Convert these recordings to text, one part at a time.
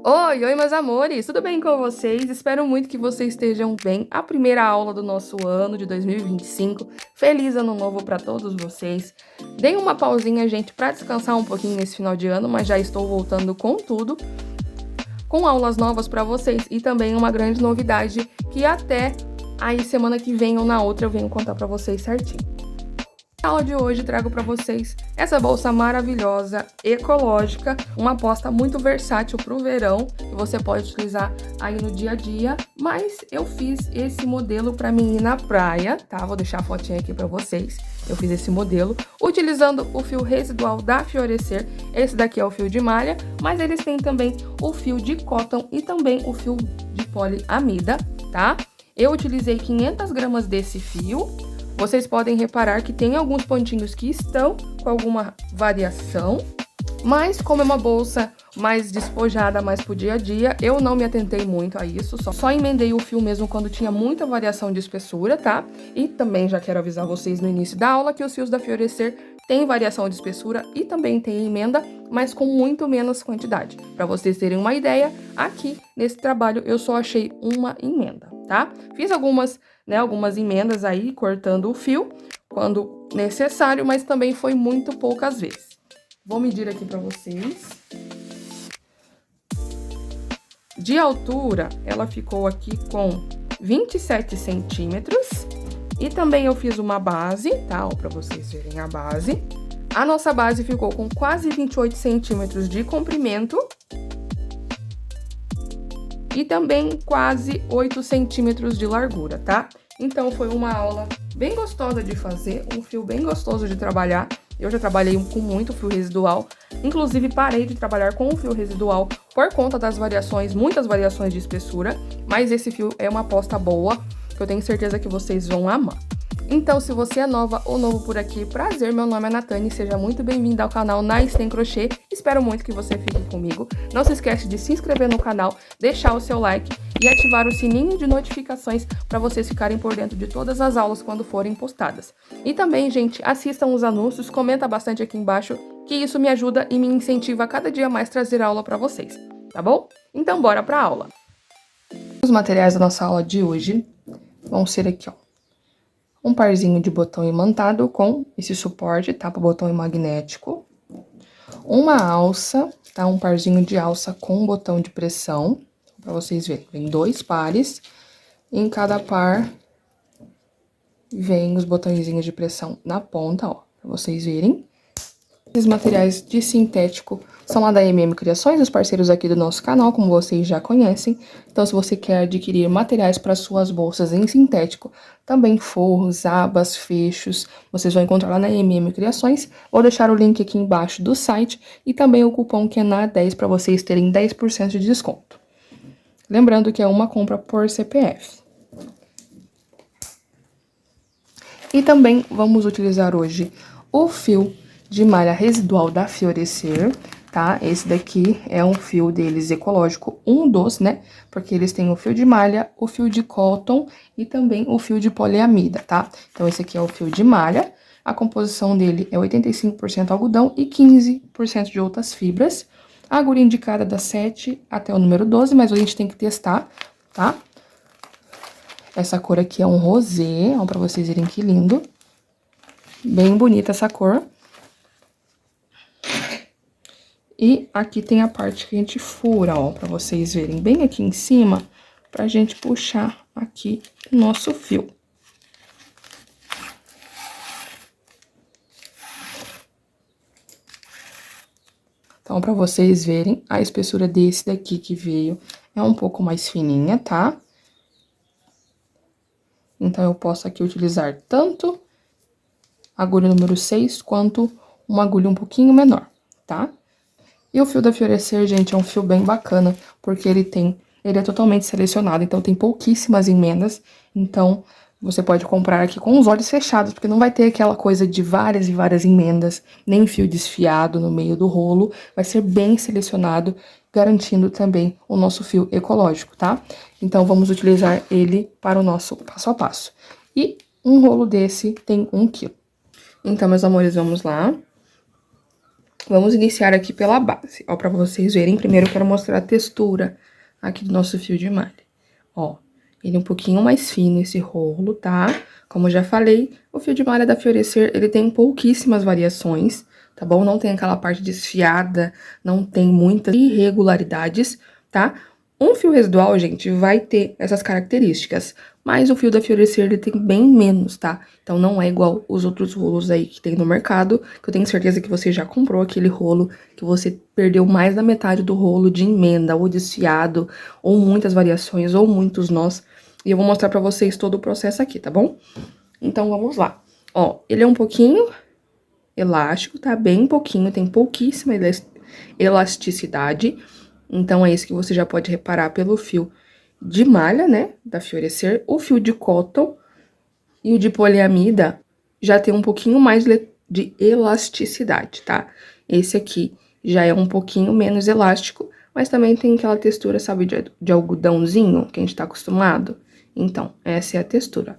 Oi, oi, meus amores, tudo bem com vocês? Espero muito que vocês estejam bem. A primeira aula do nosso ano de 2025. Feliz ano novo para todos vocês. Dei uma pausinha, gente, para descansar um pouquinho nesse final de ano, mas já estou voltando com tudo, com aulas novas para vocês e também uma grande novidade que até aí semana que vem ou na outra eu venho contar para vocês certinho. Na aula de hoje trago para vocês essa bolsa maravilhosa, ecológica, uma aposta muito versátil para o verão, que você pode utilizar aí no dia a dia, mas eu fiz esse modelo para mim ir na praia, tá? Vou deixar a fotinha aqui para vocês. Eu fiz esse modelo utilizando o fio residual da Fiorecer. Esse daqui é o fio de malha, mas eles têm também o fio de cotton e também o fio de poliamida, tá? Eu utilizei 500 gramas desse fio. Vocês podem reparar que tem alguns pontinhos que estão com alguma variação, mas como é uma bolsa mais despojada, mais pro dia a dia, eu não me atentei muito a isso, só emendei o fio mesmo quando tinha muita variação de espessura, tá? E também já quero avisar vocês no início da aula que os fios da Fiorecer têm variação de espessura e também tem emenda, mas com muito menos quantidade. Para vocês terem uma ideia, aqui nesse trabalho eu só achei uma emenda, tá? Fiz algumas emendas aí, cortando o fio quando necessário, mas também foi muito poucas vezes. Vou medir aqui para vocês. De altura, ela ficou aqui com 27 centímetros. E também eu fiz uma base, tá? Para vocês verem a base. A nossa base ficou com quase 28 centímetros de comprimento. E também quase 8 centímetros de largura, tá? Então, foi uma aula bem gostosa de fazer, um fio bem gostoso de trabalhar. Eu já trabalhei com muito fio residual, inclusive parei de trabalhar com o fio residual por conta das variações, muitas variações de espessura, mas esse fio é uma aposta boa, que eu tenho certeza que vocês vão amar. Então, se você é nova ou novo por aqui, prazer, meu nome é Natane, seja muito bem-vinda ao canal Nice Crochê. Espero muito que você fique comigo. Não se esquece de se inscrever no canal, deixar o seu like e ativar o sininho de notificações para vocês ficarem por dentro de todas as aulas quando forem postadas. E também, gente, assistam os anúncios, comenta bastante aqui embaixo, que isso me ajuda e me incentiva a cada dia mais trazer aula para vocês, tá bom? Então, bora para a aula. Os materiais da nossa aula de hoje vão ser aqui, ó. Um parzinho de botão imantado com esse suporte, tá? Para botão magnético. Uma alça, tá? Um parzinho de alça com botão de pressão, para vocês verem. Vem 2 pares. Em cada par vem os botõezinhos de pressão na ponta, ó, para vocês verem. Esses materiais de sintético são lá da Criações, os parceiros aqui do nosso canal, como vocês já conhecem. Então, se você quer adquirir materiais para suas bolsas em sintético, também forros, abas, fechos, vocês vão encontrar lá na Criações. Vou deixar o link aqui embaixo do site e também o cupom que é NA10 para vocês terem 10% de desconto. Lembrando que é uma compra por CPF. E também vamos utilizar hoje o fio de malha residual da Fiorecer, tá? Esse daqui é um fio deles ecológico, um dos, né? Porque eles têm o fio de malha, o fio de cotton e também o fio de poliamida, tá? Então, esse aqui é o fio de malha. A composição dele é 85% algodão e 15% de outras fibras. A agulha indicada da 7 até o número 12, mas a gente tem que testar, tá? Essa cor aqui é um rosé, ó, pra vocês verem que lindo. Bem bonita essa cor. E aqui tem a parte que a gente fura, ó, pra vocês verem bem aqui em cima, pra gente puxar aqui o nosso fio. Então, pra vocês verem, a espessura desse daqui que veio é um pouco mais fininha, tá? Então, eu posso aqui utilizar tanto a agulha número 6, quanto uma agulha um pouquinho menor, tá? E o fio da Fiorecer, gente, é um fio bem bacana, porque ele é totalmente selecionado, então tem pouquíssimas emendas, então você pode comprar aqui com os olhos fechados, porque não vai ter aquela coisa de várias e várias emendas, nem fio desfiado no meio do rolo, vai ser bem selecionado, garantindo também o nosso fio ecológico, tá? Então, vamos utilizar ele para o nosso passo a passo. E um rolo desse tem 1 quilo. Então, meus amores, vamos lá. Vamos iniciar aqui pela base, ó, pra vocês verem. Primeiro eu quero mostrar a textura aqui do nosso fio de malha. Ó, ele é um pouquinho mais fino, esse rolo, tá? Como eu já falei, o fio de malha da Fiorecer, ele tem pouquíssimas variações, tá bom? Não tem aquela parte desfiada, não tem muitas irregularidades, tá? Um fio residual, gente, vai ter essas características, mas o fio da Fiorecer, ele tem bem menos, tá? Então, não é igual os outros rolos aí que tem no mercado, que eu tenho certeza que você já comprou aquele rolo, que você perdeu mais da metade do rolo de emenda, ou desfiado, ou muitas variações, ou muitos nós. E eu vou mostrar pra vocês todo o processo aqui, tá bom? Então, vamos lá. Ó, ele é um pouquinho elástico, tá? Bem pouquinho, tem pouquíssima elasticidade. Então, é isso que você já pode reparar pelo fio de malha, né, da Fiorecer. O fio de cotton e o de poliamida já tem um pouquinho mais de elasticidade, tá? Esse aqui já é um pouquinho menos elástico, mas também tem aquela textura, sabe, de algodãozinho que a gente tá acostumado. Então, essa é a textura.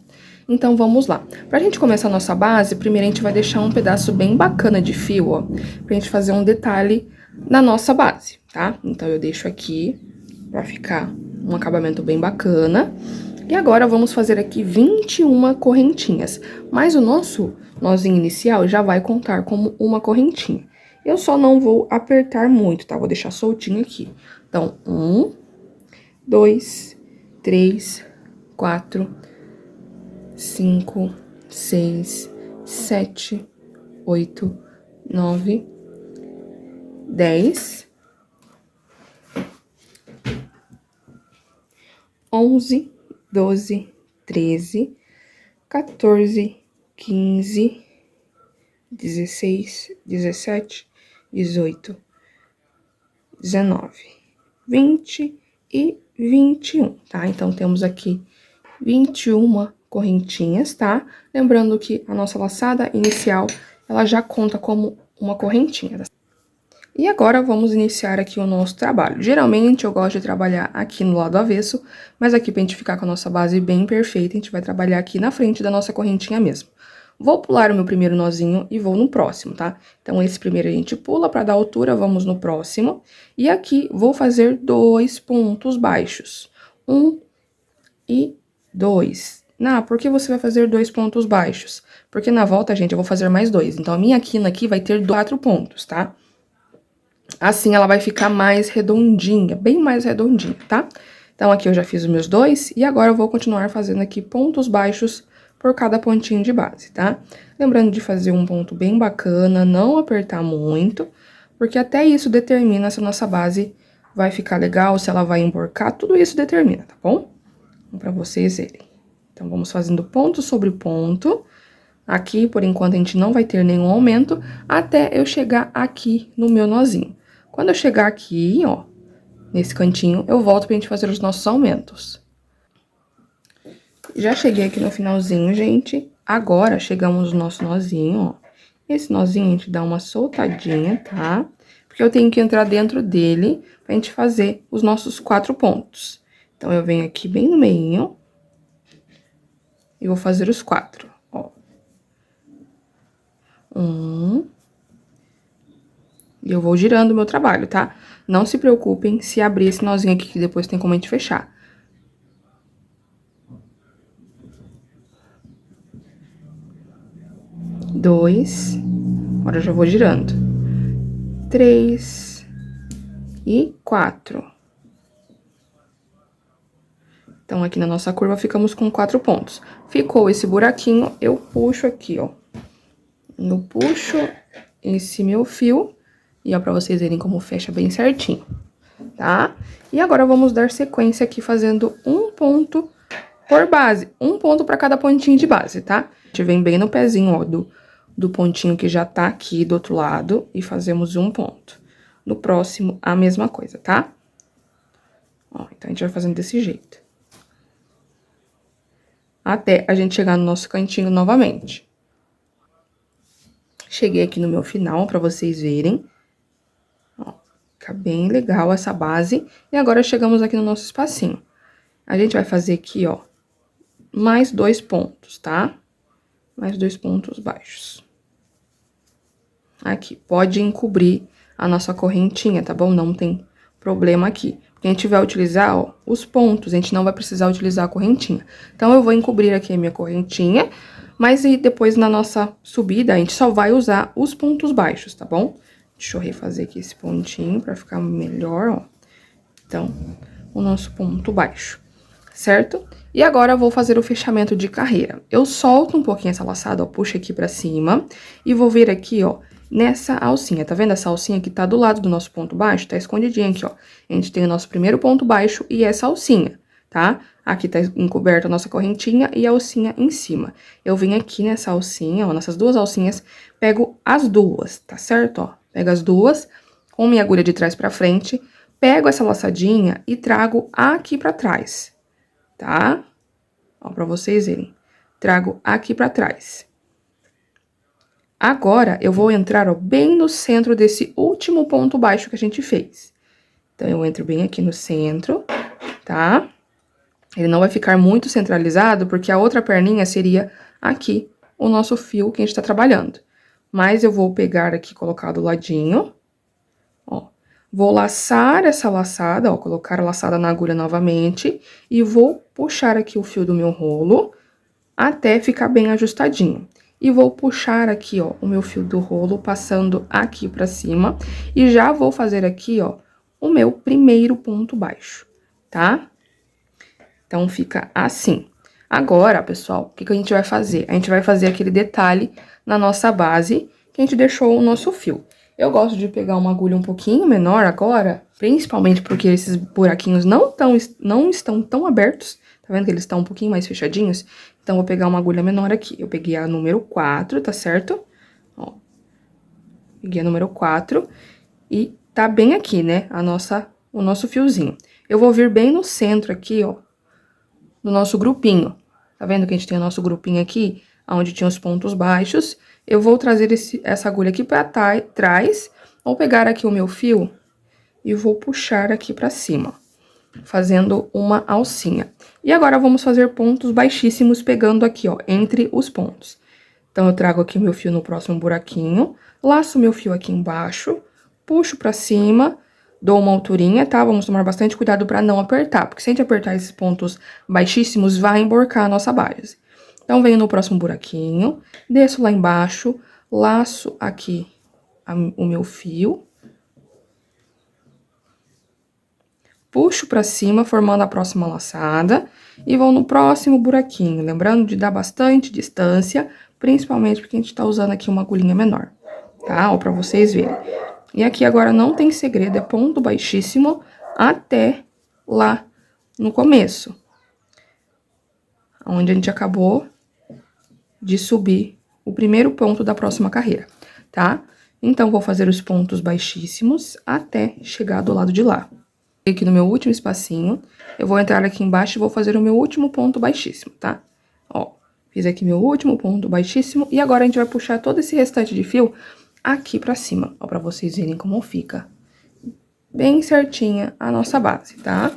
Então, vamos lá. Pra gente começar a nossa base, primeiro a gente vai deixar um pedaço bem bacana de fio, ó, pra gente fazer um detalhe na nossa base, tá? Então, eu deixo aqui pra ficar um acabamento bem bacana. E agora, vamos fazer aqui 21 correntinhas. Mas o nosso nozinho inicial já vai contar como uma correntinha. Eu só não vou apertar muito, tá? Vou deixar soltinho aqui. Então, 1, 2, 3, 4, 5, 6, 7, 8, 9, 10, 11, 12, 13, 14, 15, 16, 17, 18, 19, 20 e 21, tá? Então, temos aqui 21 correntinhas, tá? Lembrando que a nossa laçada inicial, ela já conta como uma correntinha, tá? E agora, vamos iniciar aqui o nosso trabalho. Geralmente, eu gosto de trabalhar aqui no lado avesso, mas aqui, pra gente ficar com a nossa base bem perfeita, a gente vai trabalhar aqui na frente da nossa correntinha mesmo. Vou pular o meu primeiro nozinho e vou no próximo, tá? Então, esse primeiro a gente pula pra dar altura, vamos no próximo. E aqui, vou fazer 2 pontos baixos. 1 e 2. Não, por que você vai fazer 2 pontos baixos? Porque na volta, gente, eu vou fazer mais 2. Então, a minha quina aqui vai ter 4 pontos, tá? Assim, ela vai ficar mais redondinha, bem mais redondinha, tá? Então, aqui eu já fiz os meus 2, e agora eu vou continuar fazendo aqui pontos baixos por cada pontinho de base, tá? Lembrando de fazer um ponto bem bacana, não apertar muito, porque até isso determina se a nossa base vai ficar legal, se ela vai emborcar, tudo isso determina, tá bom? Pra vocês verem. Então, vamos fazendo ponto sobre ponto. Aqui, por enquanto, a gente não vai ter nenhum aumento, até eu chegar aqui no meu nozinho. Quando eu chegar aqui, ó, nesse cantinho, eu volto pra gente fazer os nossos aumentos. Já cheguei aqui no finalzinho, gente. Agora, chegamos no nosso nozinho, ó. Esse nozinho, a gente dá uma soltadinha, tá? Porque eu tenho que entrar dentro dele pra gente fazer os nossos 4 pontos. Então, eu venho aqui bem no meio e vou fazer os 4, ó. 1... E eu vou girando o meu trabalho, tá? Não se preocupem se abrir esse nozinho aqui, que depois tem como a gente fechar. 2. Agora eu já vou girando. 3 e 4. Então, aqui na nossa curva, ficamos com 4 pontos. Ficou esse buraquinho, eu puxo aqui, ó. Eu puxo esse meu fio, e ó, pra vocês verem como fecha bem certinho, tá? E agora, vamos dar sequência aqui, fazendo um ponto por base. Um ponto pra cada pontinho de base, tá? A gente vem bem no pezinho, ó, do pontinho que já tá aqui do outro lado, e fazemos um ponto. No próximo, a mesma coisa, tá? Ó, então, a gente vai fazendo desse jeito. Até a gente chegar no nosso cantinho novamente. Cheguei aqui no meu final, pra vocês verem. Ó, fica bem legal essa base. E agora, chegamos aqui no nosso espacinho. A gente vai fazer aqui, ó, mais 2 pontos, tá? Mais 2 pontos baixos. aqui. Pode encobrir a nossa correntinha, tá bom? Não tem problema aqui. Porque a gente vai utilizar, ó, os pontos, a gente não vai precisar utilizar a correntinha. Então, eu vou encobrir aqui a minha correntinha, mas e depois na nossa subida, a gente só vai usar os pontos baixos, tá bom? Deixa eu refazer aqui esse pontinho pra ficar melhor, ó. Então, o nosso ponto baixo, certo? E agora, eu vou fazer o fechamento de carreira. Eu solto um pouquinho essa laçada, ó, puxo aqui pra cima e vou vir aqui, ó, nessa alcinha. Tá vendo essa alcinha que tá do lado do nosso ponto baixo? Tá escondidinha aqui, ó. A gente tem o nosso primeiro ponto baixo e essa alcinha, tá? Aqui tá encoberta a nossa correntinha e a alcinha em cima. Eu venho aqui nessa alcinha, ó, nessas duas alcinhas, pego as duas, tá certo, ó? Pego as duas, com minha agulha de trás pra frente, pego essa laçadinha e trago aqui pra trás, tá? Ó, pra vocês verem. Trago aqui pra trás. Agora, eu vou entrar, ó, bem no centro desse último ponto baixo que a gente fez. Então, eu entro bem aqui no centro, tá? Ele não vai ficar muito centralizado, porque a outra perninha seria aqui, o nosso fio que a gente tá trabalhando. Mas eu vou pegar aqui, colocar do ladinho, ó. Vou laçar essa laçada, ó, colocar a laçada na agulha novamente, e vou puxar aqui o fio do meu rolo, até ficar bem ajustadinho. E vou puxar aqui, ó, o meu fio do rolo, passando aqui pra cima, e já vou fazer aqui, ó, o meu primeiro ponto baixo, tá? Então, fica assim. Agora, pessoal, o que que a gente vai fazer? A gente vai fazer aquele detalhe na nossa base, que a gente deixou o nosso fio. Eu gosto de pegar uma agulha um pouquinho menor agora, principalmente porque esses buraquinhos não estão tão abertos. Tá vendo que eles estão um pouquinho mais fechadinhos? Então, vou pegar uma agulha menor aqui. Eu peguei a número 4, tá certo? Ó, peguei a número 4 e tá bem aqui, né, o nosso fiozinho. Eu vou vir bem no centro aqui, ó, do nosso grupinho. Tá vendo que a gente tem o nosso grupinho aqui, onde tinha os pontos baixos? Eu vou trazer essa agulha aqui pra trás, vou pegar aqui o meu fio e vou puxar aqui pra cima, fazendo uma alcinha. E agora, vamos fazer pontos baixíssimos, pegando aqui, ó, entre os pontos. Então, eu trago aqui o meu fio no próximo buraquinho, laço o meu fio aqui embaixo, puxo pra cima, dou uma alturinha, tá? Vamos tomar bastante cuidado pra não apertar, porque se a gente apertar esses pontos baixíssimos, vai emborcar a nossa base. Então, venho no próximo buraquinho, desço lá embaixo, laço aqui o meu fio, puxo pra cima, formando a próxima laçada, e vou no próximo buraquinho, lembrando de dar bastante distância, principalmente porque a gente tá usando aqui uma agulhinha menor, tá? Ó, pra vocês verem. E aqui agora não tem segredo, é ponto baixíssimo até lá no começo, onde a gente acabou de subir o primeiro ponto da próxima carreira, tá? Então, vou fazer os pontos baixíssimos até chegar do lado de lá. Aqui no meu último espacinho, eu vou entrar aqui embaixo e vou fazer o meu último ponto baixíssimo, tá? Ó, fiz aqui meu último ponto baixíssimo e agora a gente vai puxar todo esse restante de fio aqui pra cima, ó, pra vocês verem como fica bem certinha a nossa base, tá?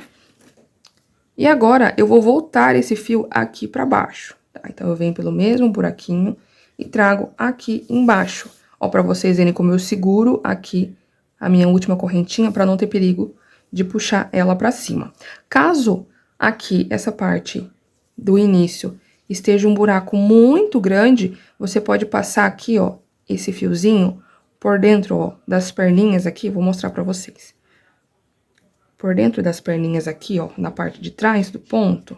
E agora, eu vou voltar esse fio aqui pra baixo, tá? Então, eu venho pelo mesmo buraquinho e trago aqui embaixo, ó, pra vocês verem como eu seguro aqui a minha última correntinha pra não ter perigo de puxar ela pra cima. Caso aqui, essa parte do início, esteja um buraco muito grande, você pode passar aqui, ó, esse fiozinho por dentro, ó, das perninhas aqui, vou mostrar pra vocês. Por dentro das perninhas aqui, ó, na parte de trás do ponto,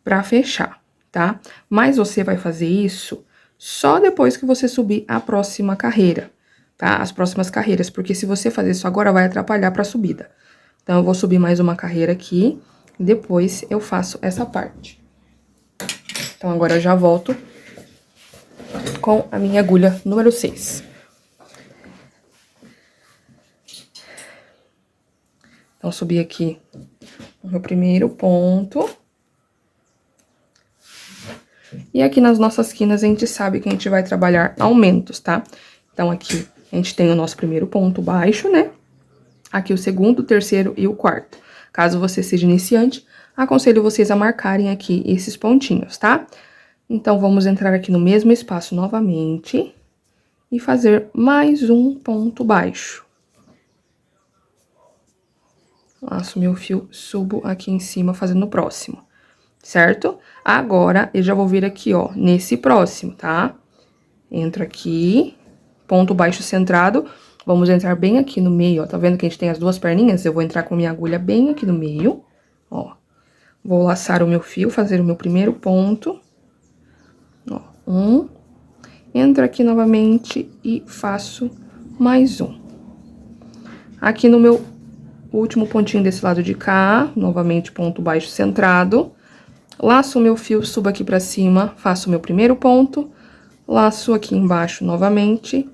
pra fechar, tá? Mas você vai fazer isso só depois que você subir a próxima carreira, tá? As próximas carreiras, porque se você fazer isso agora, vai atrapalhar pra subida. Então, eu vou subir mais uma carreira aqui, depois eu faço essa parte. Então, agora eu já volto com a minha agulha número 6. Então, subi aqui o meu primeiro ponto. E aqui nas nossas quinas, a gente sabe que a gente vai trabalhar aumentos, tá? Então, aqui a gente tem o nosso primeiro ponto baixo, né? Aqui o segundo, o terceiro e o quarto. Caso você seja iniciante, aconselho vocês a marcarem aqui esses pontinhos, tá? Então, vamos entrar aqui no mesmo espaço novamente. e fazer mais um ponto baixo. Laço meu fio, subo aqui em cima fazendo o próximo, certo? Agora, eu já vou vir aqui, ó, nesse próximo, tá? Entro aqui, ponto baixo centrado, vamos entrar bem aqui no meio, ó, tá vendo que a gente tem as duas perninhas? Eu vou entrar com minha agulha bem aqui no meio, ó. Vou laçar o meu fio, fazer o meu primeiro ponto, ó, entro aqui novamente e faço mais um. Aqui no meu último pontinho desse lado de cá, novamente ponto baixo centrado, laço o meu fio, subo aqui pra cima, faço o meu primeiro ponto, laço aqui embaixo novamente,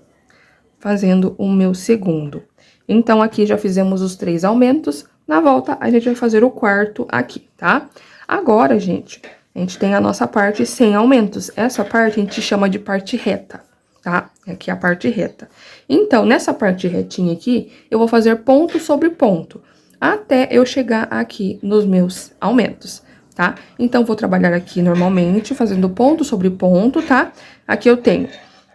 fazendo o meu segundo. Então, aqui já fizemos os 3 aumentos, na volta a gente vai fazer o quarto aqui, tá? Agora, gente, a gente tem a nossa parte sem aumentos. Essa parte a gente chama de parte reta, tá? Aqui é a parte reta. Então, nessa parte retinha aqui, eu vou fazer ponto sobre ponto, até eu chegar aqui nos meus aumentos, tá? Então, vou trabalhar aqui normalmente, fazendo ponto sobre ponto, tá? Aqui eu tenho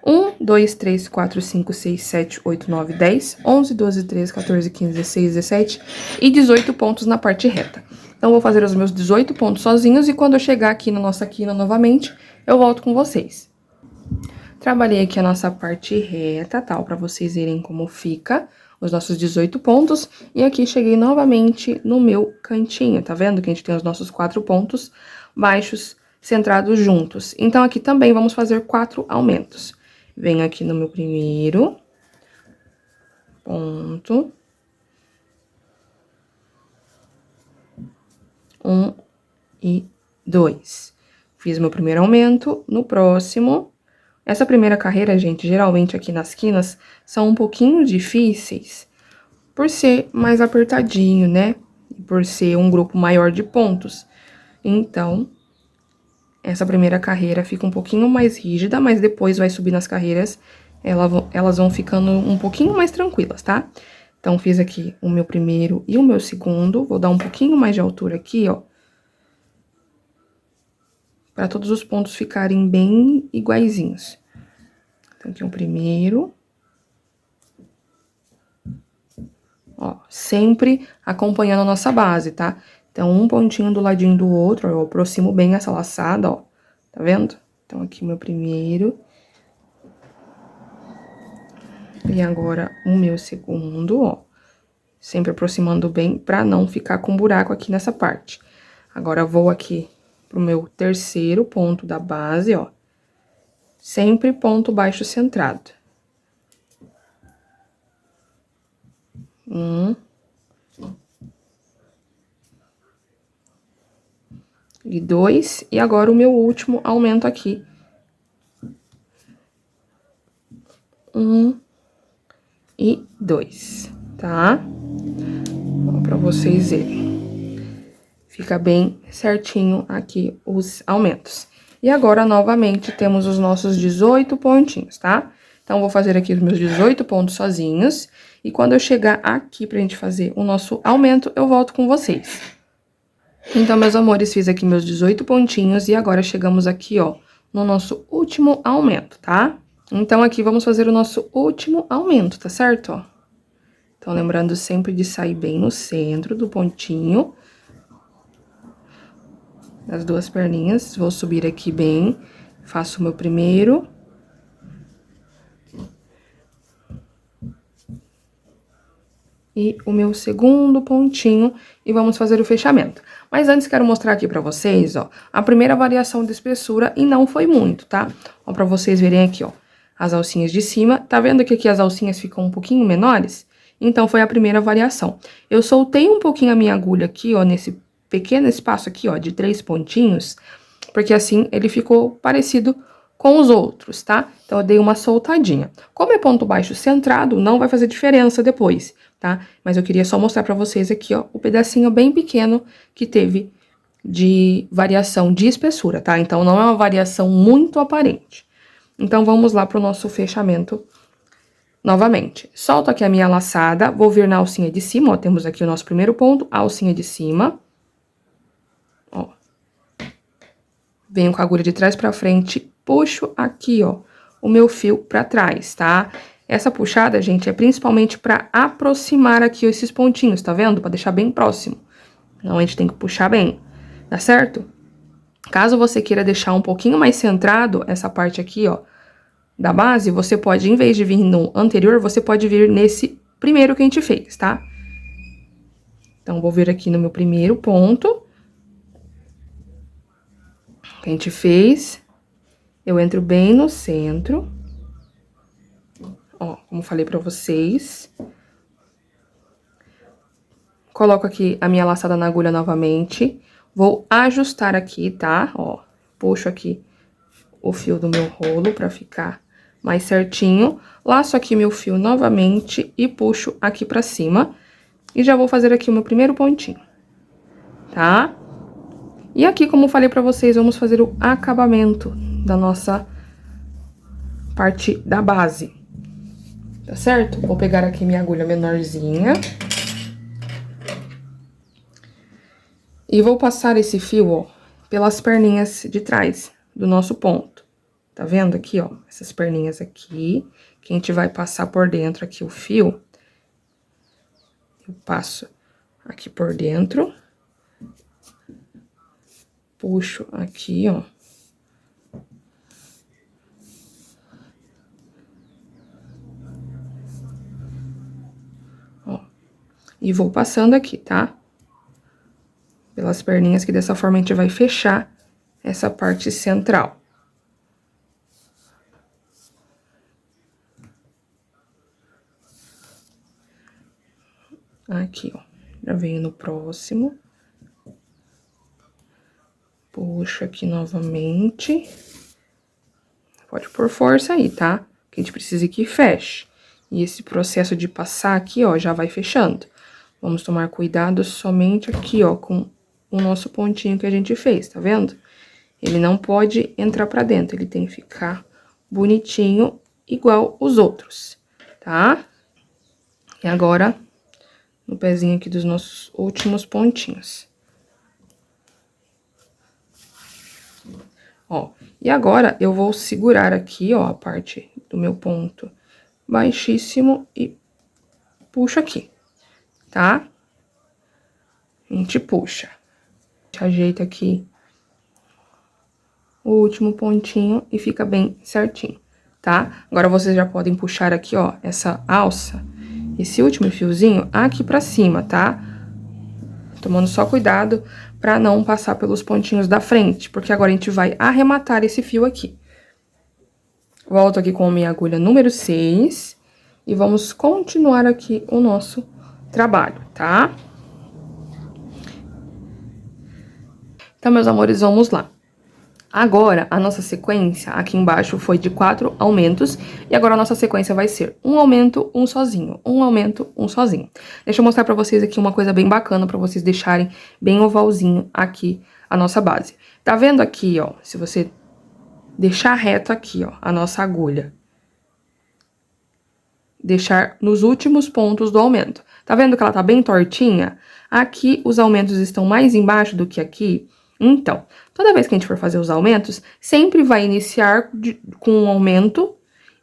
1, 2, 3, 4, 5, 6, 7, 8, 9, 10, 11, 12, 13, 14, 15, 16, 17 e 18 pontos na parte reta. Então, vou fazer os meus 18 pontos sozinhos e quando eu chegar aqui na nossa quina novamente, eu volto com vocês. Trabalhei aqui a nossa parte reta, tal, pra vocês verem como fica os nossos 18 pontos. E aqui cheguei novamente no meu cantinho, tá vendo? Que a gente tem os nossos 4 pontos baixos centrados juntos. Então, aqui também vamos fazer 4 aumentos. Venho aqui no meu primeiro ponto. 1 e 2. Fiz meu primeiro aumento, no próximo. Essa primeira carreira, gente, geralmente aqui nas quinas, são um pouquinho difíceis, por ser mais apertadinho, né? Por ser um grupo maior de pontos. Então, essa primeira carreira fica um pouquinho mais rígida, mas depois vai subir nas carreiras, elas vão ficando um pouquinho mais tranquilas, tá? Então, fiz aqui o meu primeiro e o meu segundo, vou dar um pouquinho mais de altura aqui, ó. Para todos os pontos ficarem bem iguaizinhos. Então, aqui o primeiro. Ó, sempre acompanhando a nossa base, tá? Então, um pontinho do ladinho do outro, ó, eu aproximo bem essa laçada, ó. Tá vendo? Então, aqui o meu primeiro. E agora, o meu segundo, ó. Sempre aproximando bem pra não ficar com buraco aqui nessa parte. Agora, vou aqui pro meu terceiro ponto da base, ó. Sempre ponto baixo centrado. 1. E 2. E agora o meu último aumento aqui. 1 e 2, tá? Ó, pra vocês verem. Fica bem certinho aqui os aumentos. E agora, novamente, temos os nossos 18 pontinhos, tá? Então, vou fazer aqui os meus 18 pontos sozinhos. E quando eu chegar aqui pra gente fazer o nosso aumento, eu volto com vocês. Então, meus amores, fiz aqui meus 18 pontinhos e agora chegamos aqui, ó, no nosso último aumento, tá? Então, aqui vamos fazer o nosso último aumento, tá certo, ó? Então, lembrando sempre de sair bem no centro do pontinho. As duas perninhas, vou subir aqui bem, faço o meu primeiro. E o meu segundo pontinho, e vamos fazer o fechamento. Mas antes, quero mostrar aqui pra vocês, ó, a primeira variação de espessura, e não foi muito, tá? Ó, pra vocês verem aqui, ó, as alcinhas de cima. Tá vendo que aqui as alcinhas ficam um pouquinho menores? Então, foi a primeira variação. Eu soltei um pouquinho a minha agulha aqui, ó, nesse pequeno espaço aqui, ó, de 3 pontinhos, porque assim ele ficou parecido com os outros, tá? Então, eu dei uma soltadinha. Como é ponto baixo centrado, não vai fazer diferença depois, tá? Mas eu queria só mostrar pra vocês aqui, ó, o pedacinho bem pequeno que teve de variação de espessura, tá? Então, não é uma variação muito aparente. Então, vamos lá pro nosso fechamento novamente. Solto aqui a minha laçada, vou vir na alcinha de cima, ó, temos aqui o nosso primeiro ponto, a alcinha de cima. Ó. Venho com a agulha de trás pra frente, puxo aqui, ó, o meu fio pra trás, tá? Essa puxada, gente, é principalmente pra aproximar aqui esses pontinhos, tá vendo? Pra deixar bem próximo. Então, a gente tem que puxar bem, tá certo? Caso você queira deixar um pouquinho mais centrado essa parte aqui, ó, da base, você pode, em vez de vir no anterior, você pode vir nesse primeiro que a gente fez, tá? Então, vou vir aqui no meu primeiro ponto que a gente fez. Eu entro bem no centro. Ó, como falei pra vocês. Coloco aqui a minha laçada na agulha novamente. Vou ajustar aqui, tá? Ó, puxo aqui o fio do meu rolo pra ficar mais certinho. Laço aqui meu fio novamente e puxo aqui pra cima. E já vou fazer aqui o meu primeiro pontinho, tá? E aqui, como falei pra vocês, vamos fazer o acabamento da nossa parte da base, tá certo? Vou pegar aqui minha agulha menorzinha. E vou passar esse fio, ó, pelas perninhas de trás do nosso ponto. Tá vendo aqui, ó? Essas perninhas aqui, que a gente vai passar por dentro aqui o fio. Eu passo aqui por dentro. Puxo aqui, ó. Ó. E vou passando aqui, tá? Pelas perninhas, que dessa forma a gente vai fechar essa parte central. Aqui, ó. Já venho no próximo. Puxo aqui novamente. Pode pôr força aí, tá? Que a gente precisa que feche. E esse processo de passar aqui, ó, já vai fechando. Vamos tomar cuidado somente aqui, ó, com o nosso pontinho que a gente fez, tá vendo? Ele não pode entrar pra dentro, ele tem que ficar bonitinho, igual os outros, tá? E agora, no pezinho aqui dos nossos últimos pontinhos. Ó, e agora eu vou segurar aqui, ó, a parte do meu ponto baixíssimo e puxo aqui, tá? A gente puxa. A gente ajeita aqui o último pontinho e fica bem certinho, tá? Agora, vocês já podem puxar aqui, ó, essa alça, esse último fiozinho aqui pra cima, tá? Tomando só cuidado pra não passar pelos pontinhos da frente, porque agora a gente vai arrematar esse fio aqui. Volto aqui com a minha agulha número 6 e vamos continuar aqui o nosso trabalho, tá? Então, meus amores, vamos lá. Agora, a nossa sequência aqui embaixo foi de 4 aumentos, e agora a nossa sequência vai ser um aumento, um sozinho, um aumento, um sozinho. Deixa eu mostrar pra vocês aqui uma coisa bem bacana, pra vocês deixarem bem ovalzinho aqui a nossa base. Tá vendo aqui, ó, se você deixar reto aqui, ó, a nossa agulha, deixar nos últimos pontos do aumento. Tá vendo que ela tá bem tortinha? Aqui os aumentos estão mais embaixo do que aqui. Então, toda vez que a gente for fazer os aumentos, sempre vai iniciar com um aumento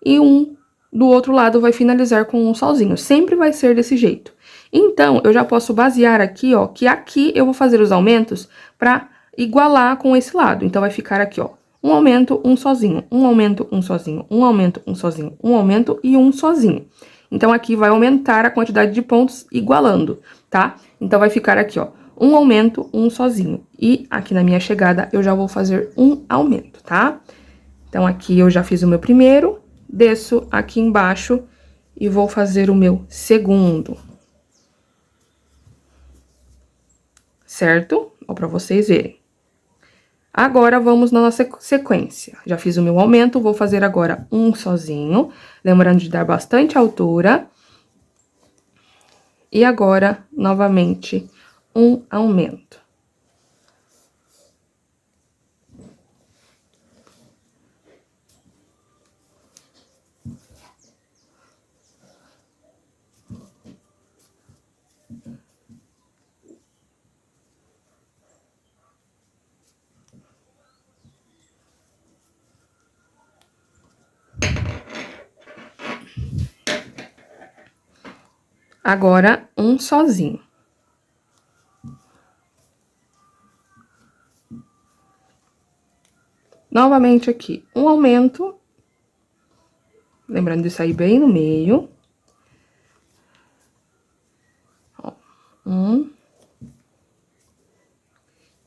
e um do outro lado vai finalizar com um solzinho. Sempre vai ser desse jeito. Então, eu já posso basear aqui, ó, que aqui eu vou fazer os aumentos pra igualar com esse lado. Então, vai ficar aqui, ó, um aumento, um sozinho, um aumento, um sozinho, um aumento, um sozinho, um aumento e um sozinho. Então, aqui vai aumentar a quantidade de pontos igualando, tá? Então, vai ficar aqui, ó, um aumento, um sozinho. E aqui na minha chegada, eu já vou fazer um aumento, tá? Então, aqui eu já fiz o meu primeiro, desço aqui embaixo e vou fazer o meu segundo. Certo? Ó, pra vocês verem. Agora, vamos na nossa sequência. Já fiz o meu aumento, vou fazer agora um sozinho. Lembrando de dar bastante altura. E agora, novamente, um aumento. Agora, um sozinho. Novamente aqui, um aumento. Lembrando de sair bem no meio. Ó, 1.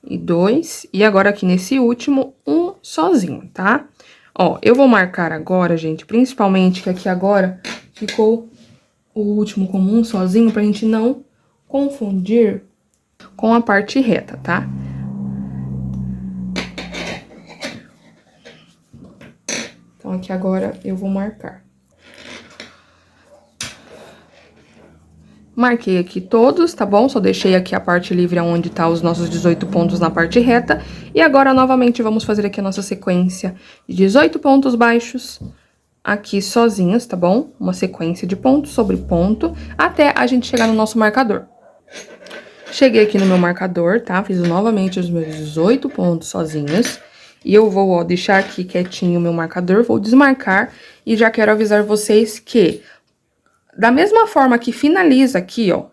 E 2. E agora aqui nesse último, um sozinho, tá? Ó, eu vou marcar agora, gente, principalmente que aqui agora ficou o último como um sozinho, pra gente não confundir com a parte reta, tá? Então, aqui agora eu vou marcar. Marquei aqui todos, tá bom? Só deixei aqui a parte livre onde tá os nossos 18 pontos na parte reta. E agora, novamente, vamos fazer aqui a nossa sequência de 18 pontos baixos aqui sozinhos, tá bom? Uma sequência de ponto sobre ponto, até a gente chegar no nosso marcador. Cheguei aqui no meu marcador, tá? Fiz novamente os meus 18 pontos sozinhos. E eu vou, ó, deixar aqui quietinho o meu marcador, vou desmarcar. E já quero avisar vocês que, da mesma forma que finaliza aqui, ó,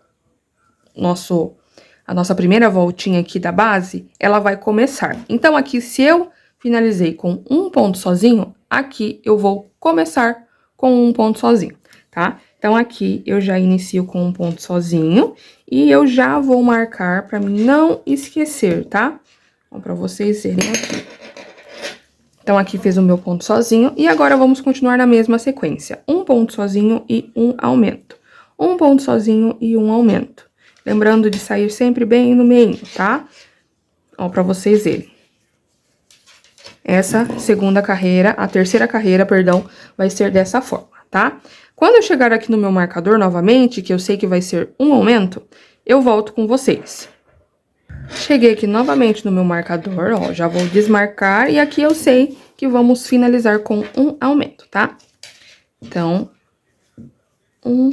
a nossa primeira voltinha aqui da base, ela vai começar. Então, aqui, se eu finalizei com um ponto sozinho, aqui eu vou começar com um ponto sozinho, tá? Então, aqui eu já inicio com um ponto sozinho e eu já vou marcar pra mim não esquecer, tá? Então, pra vocês verem aqui. Então, aqui fiz o meu ponto sozinho e agora vamos continuar na mesma sequência. Um ponto sozinho e um aumento. Um ponto sozinho e um aumento. Lembrando de sair sempre bem no meio, tá? Ó, pra vocês verem. Essa segunda carreira, a terceira carreira, perdão, vai ser dessa forma, tá? Quando eu chegar aqui no meu marcador novamente, que eu sei que vai ser um aumento, eu volto com vocês. Cheguei aqui novamente no meu marcador, ó, já vou desmarcar e aqui eu sei que vamos finalizar com um aumento, tá? Então, 1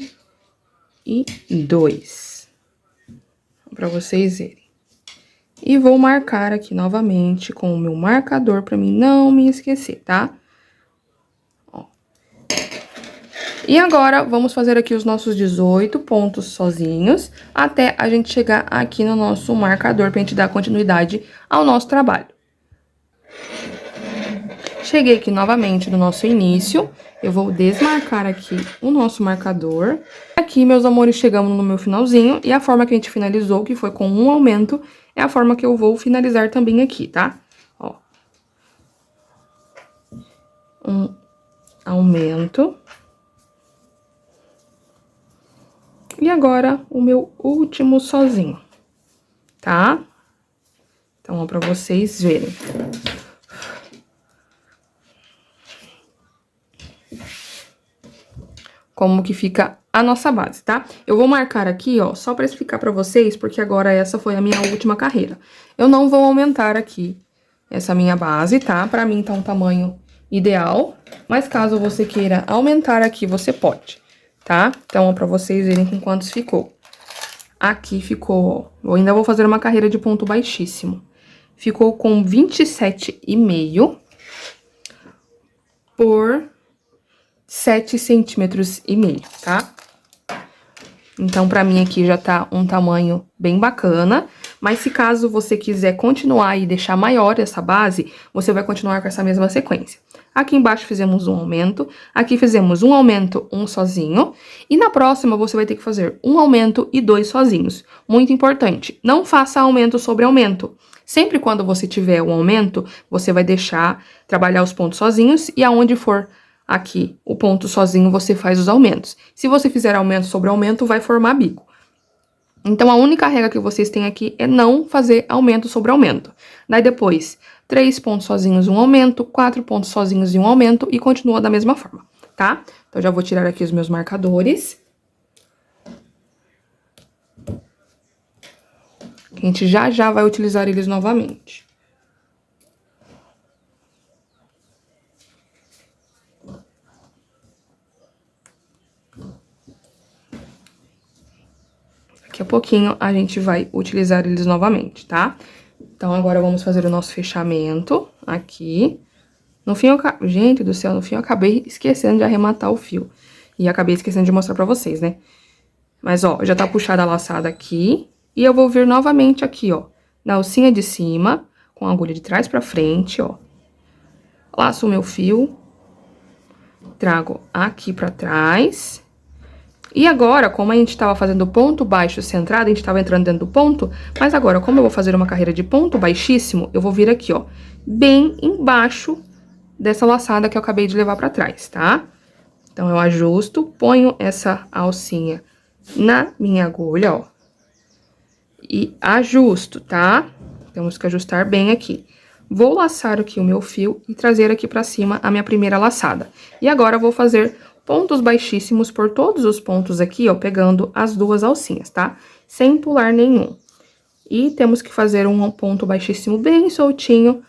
e 2. Pra vocês verem. E vou marcar aqui novamente com o meu marcador pra mim não me esquecer, tá? Ó. E agora, vamos fazer aqui os nossos 18 pontos sozinhos, até a gente chegar aqui no nosso marcador, pra gente dar continuidade ao nosso trabalho. Cheguei aqui novamente no nosso início, eu vou desmarcar aqui o nosso marcador. Aqui, meus amores, chegamos no meu finalzinho, e a forma que a gente finalizou, que foi com um aumento, é a forma que eu vou finalizar também aqui, tá? Ó. Um aumento. E agora, o meu último sozinho, tá? Então, ó, pra vocês verem. Como que fica a nossa base, tá? Eu vou marcar aqui, ó, só pra explicar pra vocês, porque agora essa foi a minha última carreira. Eu não vou aumentar aqui essa minha base, tá? Pra mim tá um tamanho ideal, mas caso você queira aumentar aqui, você pode, tá? Então, ó, pra vocês verem com quantos ficou. Aqui ficou, ó, eu ainda vou fazer uma carreira de ponto baixíssimo. Ficou com 27,5 por 7,5 centímetros, tá? Então, pra mim aqui já tá um tamanho bem bacana, mas se caso você quiser continuar e deixar maior essa base, você vai continuar com essa mesma sequência. Aqui embaixo fizemos um aumento, aqui fizemos um aumento, um sozinho, e na próxima você vai ter que fazer um aumento e 2 sozinhos. Muito importante, não faça aumento sobre aumento. Sempre quando você tiver um aumento, você vai deixar trabalhar os pontos sozinhos e aonde for aqui o ponto sozinho, você faz os aumentos. Se você fizer aumento sobre aumento, vai formar bico. Então, a única regra que vocês têm aqui é não fazer aumento sobre aumento. Daí, depois, 3 pontos sozinhos, um aumento, 4 pontos sozinhos e um aumento, e continua da mesma forma, tá? Então, já vou tirar aqui os meus marcadores. A gente já vai utilizar eles novamente. Daqui a pouquinho a gente vai utilizar eles novamente, tá? Então, agora vamos fazer o nosso fechamento aqui. No fim, gente do céu, no fim eu acabei esquecendo de arrematar o fio. E acabei esquecendo de mostrar pra vocês, né? Mas, ó, já tá puxada a laçada aqui. E eu vou vir novamente aqui, ó, na alcinha de cima, com a agulha de trás pra frente, ó. Laço o meu fio. Trago aqui pra trás. E agora, como a gente tava fazendo ponto baixo centrado, a gente tava entrando dentro do ponto, mas agora, como eu vou fazer uma carreira de ponto baixíssimo, eu vou vir aqui, ó, bem embaixo dessa laçada que eu acabei de levar pra trás, tá? Então, eu ajusto, ponho essa alcinha na minha agulha, ó, e ajusto, tá? Temos que ajustar bem aqui. Vou laçar aqui o meu fio e trazer aqui pra cima a minha primeira laçada. E agora, eu vou fazer pontos baixíssimos por todos os pontos aqui, ó, pegando as duas alcinhas, tá? Sem pular nenhum. E temos que fazer um ponto baixíssimo bem soltinho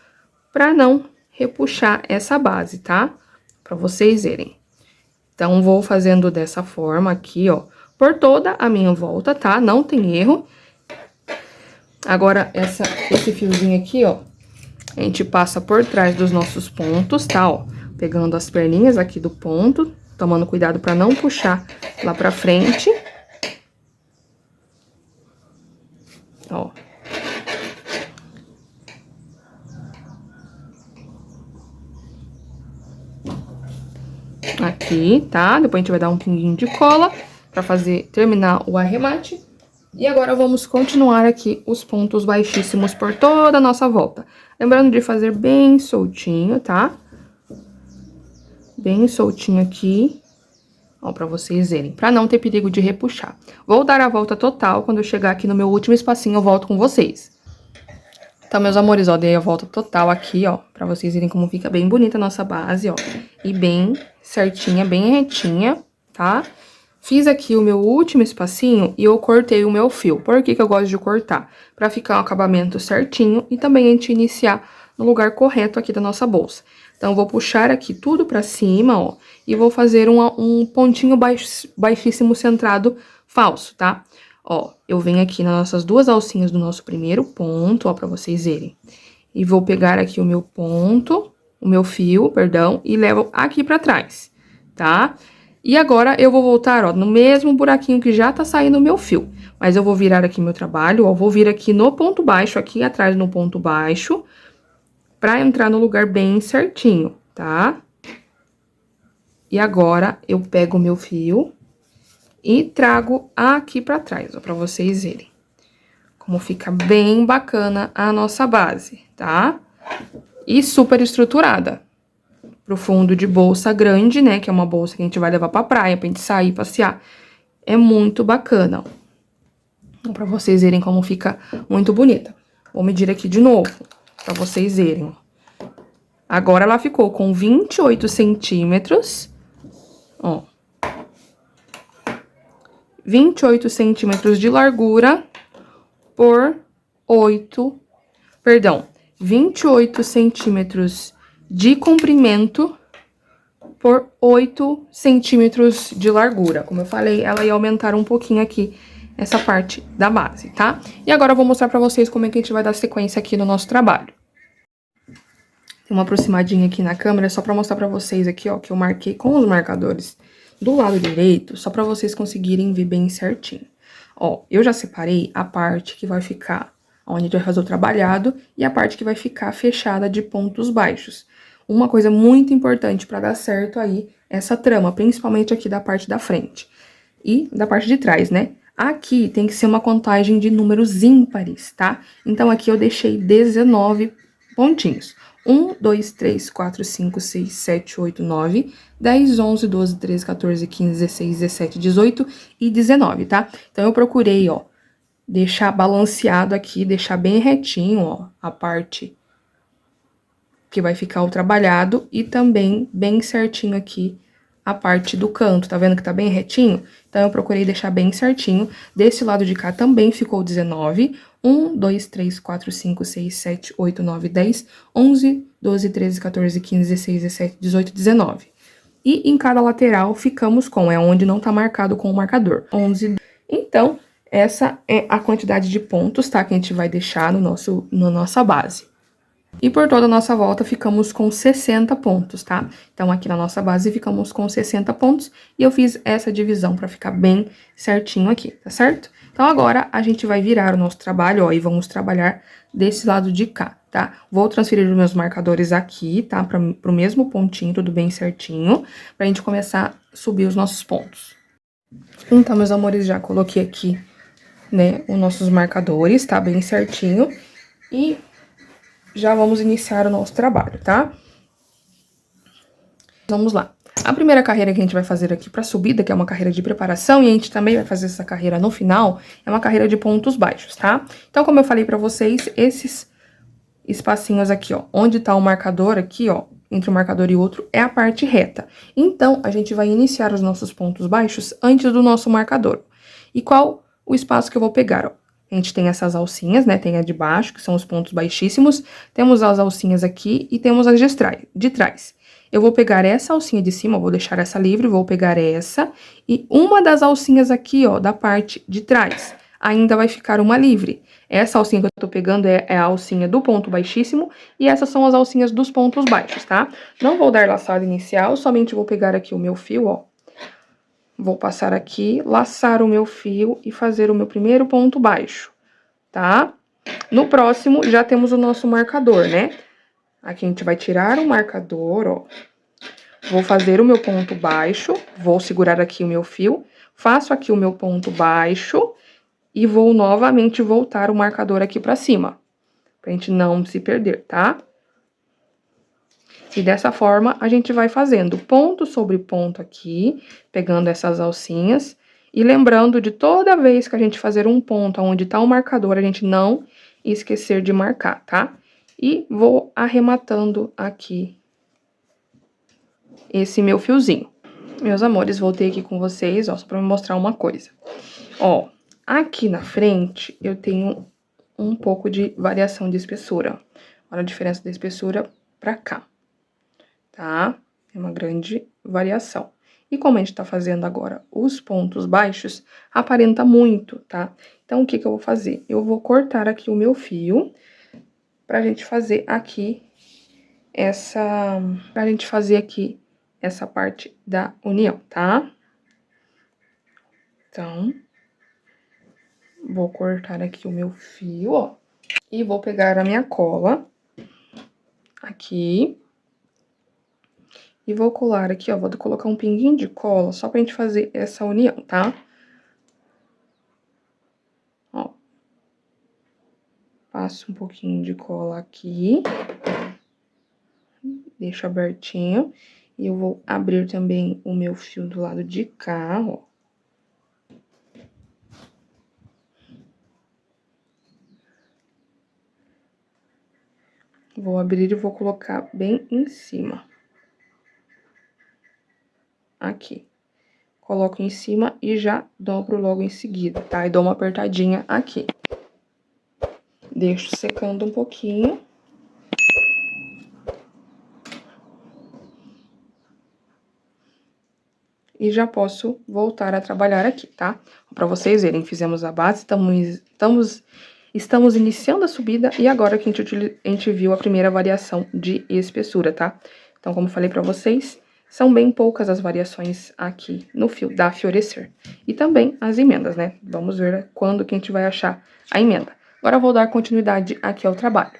pra não repuxar essa base, tá? Pra vocês verem. Então, vou fazendo dessa forma aqui, ó, por toda a minha volta, tá? Não tem erro. Agora, esse fiozinho aqui, ó, a gente passa por trás dos nossos pontos, tá? Ó, pegando as perninhas aqui do ponto, tomando cuidado pra não puxar lá pra frente. Ó. Aqui, tá? Depois a gente vai dar um pinguinho de cola pra terminar o arremate. E agora, vamos continuar aqui os pontos baixíssimos por toda a nossa volta. Lembrando de fazer bem soltinho, tá? Bem soltinho aqui, ó, pra vocês verem, pra não ter perigo de repuxar. Vou dar a volta total, quando eu chegar aqui no meu último espacinho, eu volto com vocês. Então, meus amores, ó, dei a volta total aqui, ó, pra vocês verem como fica bem bonita a nossa base, ó. E bem certinha, bem retinha, tá? Fiz aqui o meu último espacinho e eu cortei o meu fio. Por que que eu gosto de cortar? Pra ficar um acabamento certinho e também a gente iniciar no lugar correto aqui da nossa bolsa. Então, eu vou puxar aqui tudo pra cima, ó, e vou fazer um pontinho baixíssimo centrado falso, tá? Ó, eu venho aqui nas nossas duas alcinhas do nosso primeiro ponto, ó, pra vocês verem. E vou pegar aqui o meu ponto, o meu fio, perdão, e levo aqui pra trás, tá? E agora, eu vou voltar, ó, no mesmo buraquinho que já tá saindo o meu fio. Mas eu vou virar aqui meu trabalho, ó, vou vir aqui no ponto baixo, aqui atrás no ponto baixo, pra entrar no lugar bem certinho, tá? E agora, eu pego o meu fio e trago aqui pra trás, ó, pra vocês verem. Como fica bem bacana a nossa base, tá? E super estruturada. Pro fundo de bolsa grande, né, que é uma bolsa que a gente vai levar pra praia, pra gente sair, passear. É muito bacana, ó. Então, pra vocês verem como fica muito bonita. Vou medir aqui de novo, pra vocês verem, ó. Agora, ela ficou com 28 centímetros, ó. 28 centímetros de largura por 28 centímetros de comprimento por 8 centímetros de largura. Como eu falei, ela ia aumentar um pouquinho aqui essa parte da base, tá? E agora eu vou mostrar pra vocês como é que a gente vai dar sequência aqui no nosso trabalho. Tem uma aproximadinha aqui na câmera, só pra mostrar pra vocês aqui, ó, que eu marquei com os marcadores do lado direito, só pra vocês conseguirem ver bem certinho. Ó, eu já separei a parte que vai ficar onde a gente vai fazer o trabalhado e a parte que vai ficar fechada de pontos baixos. Uma coisa muito importante pra dar certo aí, essa trama, principalmente aqui da parte da frente e da parte de trás, né? Aqui tem que ser uma contagem de números ímpares, tá? Então, aqui eu deixei 19 pontinhos. 1, 2, 3, 4, 5, 6, 7, 8, 9, 10, 11, 12, 13, 14, 15, 16, 17, 18 e 19, tá? Então, eu procurei, ó, deixar balanceado aqui, deixar bem retinho, ó, a parte que vai ficar o trabalhado e também bem certinho aqui a parte do canto, tá vendo que tá bem retinho? Então, eu procurei deixar bem certinho. Desse lado de cá também ficou 19. 1, 2, 3, 4, 5, 6, 7, 8, 9, 10, 11, 12, 13, 14, 15, 16, 17, 18, 19. E em cada lateral ficamos com, é onde não tá marcado com o marcador, 11. Então, essa é a quantidade de pontos, tá? Que a gente vai deixar na nossa base. E por toda a nossa volta, ficamos com 60 pontos, tá? Então, aqui na nossa base, ficamos com 60 pontos. E eu fiz essa divisão pra ficar bem certinho aqui, tá certo? Então, agora, a gente vai virar o nosso trabalho, ó, e vamos trabalhar desse lado de cá, tá? Vou transferir os meus marcadores aqui, tá? Pro mesmo pontinho, tudo bem certinho, pra gente começar a subir os nossos pontos. Então, meus amores, já coloquei aqui, né, os nossos marcadores, tá? Bem certinho. E já vamos iniciar o nosso trabalho, tá? Vamos lá. A primeira carreira que a gente vai fazer aqui pra subida, que é uma carreira de preparação, e a gente também vai fazer essa carreira no final, é uma carreira de pontos baixos, tá? Então, como eu falei pra vocês, esses espacinhos aqui, ó, onde tá o marcador aqui, ó, entre um marcador e outro, é a parte reta. Então, a gente vai iniciar os nossos pontos baixos antes do nosso marcador. E qual o espaço que eu vou pegar, ó? A gente tem essas alcinhas, né? Tem a de baixo, que são os pontos baixíssimos. Temos as alcinhas aqui e temos as de trás. Eu vou pegar essa alcinha de cima, vou deixar essa livre, vou pegar essa. E uma das alcinhas aqui, ó, da parte de trás, ainda vai ficar uma livre. Essa alcinha que eu tô pegando é a alcinha do ponto baixíssimo. E essas são as alcinhas dos pontos baixos, tá? Não vou dar laçada inicial, somente vou pegar aqui o meu fio, ó. Vou passar aqui, laçar o meu fio e fazer o meu primeiro ponto baixo, tá? No próximo, já temos o nosso marcador, né? Aqui a gente vai tirar o marcador, ó. Vou fazer o meu ponto baixo, vou segurar aqui o meu fio, faço aqui o meu ponto baixo e vou novamente voltar o marcador aqui pra cima, pra gente não se perder, tá? E dessa forma, a gente vai fazendo ponto sobre ponto aqui, pegando essas alcinhas. E lembrando de toda vez que a gente fazer um ponto onde tá o marcador, a gente não esquecer de marcar, tá? E vou arrematando aqui esse meu fiozinho. Meus amores, voltei aqui com vocês, ó, só pra me mostrar uma coisa. Ó, aqui na frente eu tenho um pouco de variação de espessura. Olha a diferença da espessura pra cá. Tá? É uma grande variação. E como a gente tá fazendo agora os pontos baixos, aparenta muito, tá? Então, o que que eu vou fazer? Eu vou cortar aqui o meu fio pra gente fazer aqui essa parte da união, tá? Então, vou cortar aqui o meu fio, ó. E vou pegar a minha cola aqui. E vou colar aqui, ó, vou colocar um pinguinho de cola só pra gente fazer essa união, tá? Ó. Passo um pouquinho de cola aqui. Deixo abertinho. E eu vou abrir também o meu fio do lado de cá, ó. Vou abrir e vou colocar bem em cima. Aqui. Coloco em cima e já dobro logo em seguida, tá? E dou uma apertadinha aqui. Deixo secando um pouquinho. E já posso voltar a trabalhar aqui, tá? Pra vocês verem, fizemos a base, estamos iniciando a subida e agora que a gente viu a primeira variação de espessura, tá? Então, como falei pra vocês, são bem poucas as variações aqui no fio da Fiorecer. E também as emendas, né? Vamos ver quando que a gente vai achar a emenda. Agora eu vou dar continuidade aqui ao trabalho.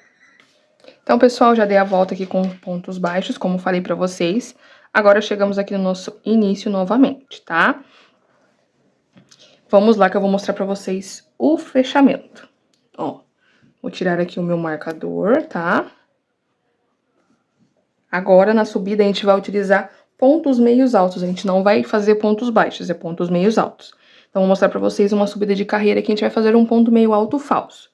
Então, pessoal, já dei a volta aqui com pontos baixos, como falei pra vocês. Agora, chegamos aqui no nosso início novamente, tá? Vamos lá que eu vou mostrar pra vocês o fechamento. Ó, vou tirar aqui o meu marcador, tá? Agora, na subida, a gente vai utilizar pontos meios altos. A gente não vai fazer pontos baixos, é pontos meios altos. Então, vou mostrar pra vocês uma subida de carreira que a gente vai fazer um ponto meio alto falso.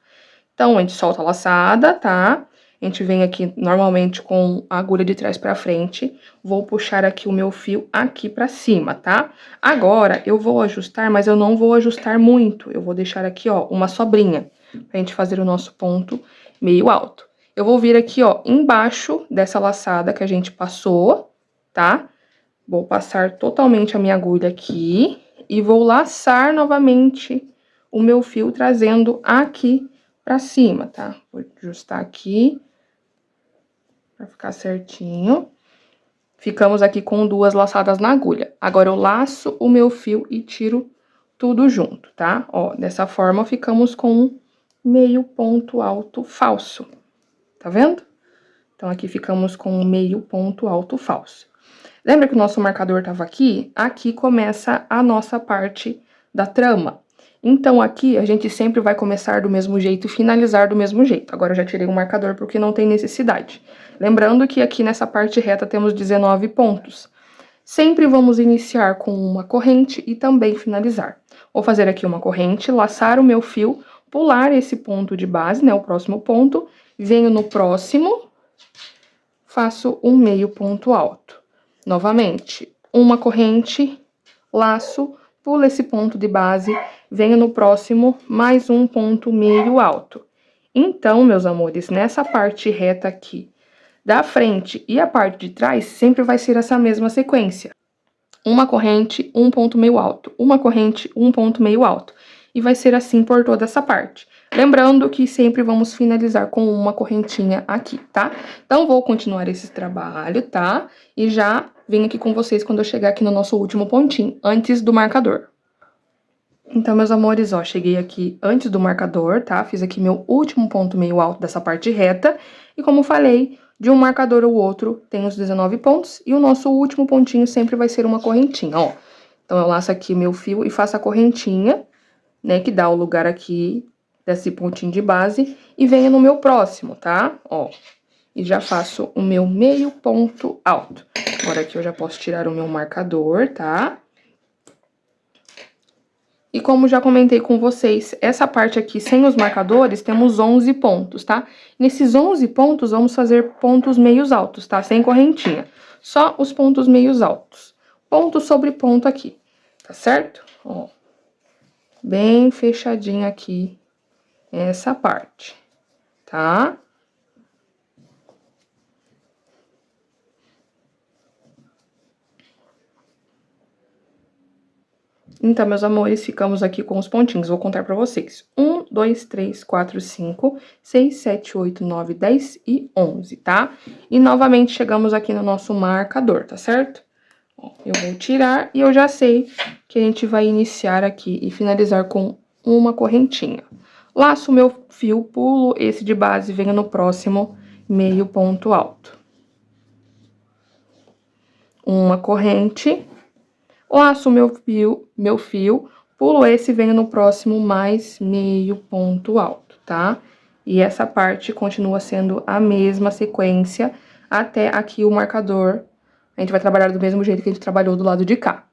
Então, a gente solta a laçada, tá? A gente vem aqui normalmente com a agulha de trás pra frente. Vou puxar aqui o meu fio aqui pra cima, tá? Agora, eu vou ajustar, mas eu não vou ajustar muito. Eu vou deixar aqui, ó, uma sobrinha, pra gente fazer o nosso ponto meio alto. Eu vou vir aqui, ó, embaixo dessa laçada que a gente passou, tá? Vou passar totalmente a minha agulha aqui e vou laçar novamente o meu fio, trazendo aqui pra cima, tá? Vou ajustar aqui pra ficar certinho. Ficamos aqui com 2 laçadas na agulha. Agora, eu laço o meu fio e tiro tudo junto, tá? Ó, dessa forma, ficamos com um meio ponto alto falso. Tá vendo? Então, aqui ficamos com um meio ponto alto falso. Lembra que o nosso marcador tava aqui? Aqui começa a nossa parte da trama. Então, aqui a gente sempre vai começar do mesmo jeito e finalizar do mesmo jeito. Agora, eu já tirei o marcador porque não tem necessidade. Lembrando que aqui nessa parte reta temos 19 pontos. Sempre vamos iniciar com uma corrente e também finalizar. Vou fazer aqui uma corrente, laçar o meu fio, pular esse ponto de base, né, o próximo ponto, venho no próximo, faço um meio ponto alto. Novamente, uma corrente, laço, pulo esse ponto de base, venho no próximo, mais um ponto meio alto. Então, meus amores, nessa parte reta aqui da frente e a parte de trás, sempre vai ser essa mesma sequência. Uma corrente, um ponto meio alto. Uma corrente, um ponto meio alto. E vai ser assim por toda essa parte. Lembrando que sempre vamos finalizar com uma correntinha aqui, tá? Então, vou continuar esse trabalho, tá? E já venho aqui com vocês quando eu chegar aqui no nosso último pontinho, antes do marcador. Então, meus amores, ó, cheguei aqui antes do marcador, tá? Fiz aqui meu último ponto meio alto dessa parte reta. E como falei, de um marcador ao outro tem os 19 pontos. E o nosso último pontinho sempre vai ser uma correntinha, ó. Então, eu laço aqui meu fio e faço a correntinha, né? Que dá o lugar aqui desse pontinho de base. E venho no meu próximo, tá? Ó. E já faço o meu meio ponto alto. Agora aqui eu já posso tirar o meu marcador, tá? E como já comentei com vocês, essa parte aqui, sem os marcadores, temos 11 pontos, tá? Nesses 11 pontos, vamos fazer pontos meios altos, tá? Sem correntinha. Só os pontos meios altos. Ponto sobre ponto aqui, tá certo? Ó, bem fechadinho aqui essa parte, tá? Então, meus amores, ficamos aqui com os pontinhos. Vou contar pra vocês. 1, 2, 3, 4, 5, 6, 7, 8, 9, 10 e 11, tá? E, novamente, chegamos aqui no nosso marcador, tá certo? Ó, eu vou tirar e eu já sei que a gente vai iniciar aqui e finalizar com uma correntinha. Laço o meu fio, pulo esse de base, venho no próximo meio ponto alto. Uma corrente. Laço meu fio, pulo esse e venho no próximo mais meio ponto alto, tá? E essa parte continua sendo a mesma sequência até aqui o marcador. A gente vai trabalhar do mesmo jeito que a gente trabalhou do lado de cá.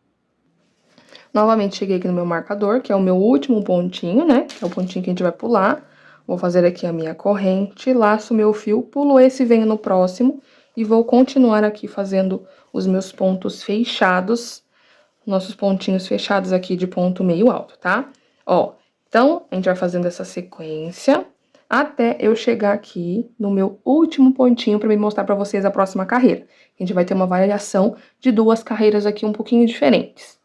Novamente, cheguei aqui no meu marcador, que é o meu último pontinho, né? Que é o pontinho que a gente vai pular. Vou fazer aqui a minha corrente, laço meu fio, pulo esse e venho no próximo. E vou continuar aqui fazendo os meus pontos fechados, nossos pontinhos fechados aqui de ponto meio alto, tá? Ó, então, a gente vai fazendo essa sequência até eu chegar aqui no meu último pontinho pra me mostrar pra vocês a próxima carreira. A gente vai ter uma variação de 2 carreiras aqui um pouquinho diferentes.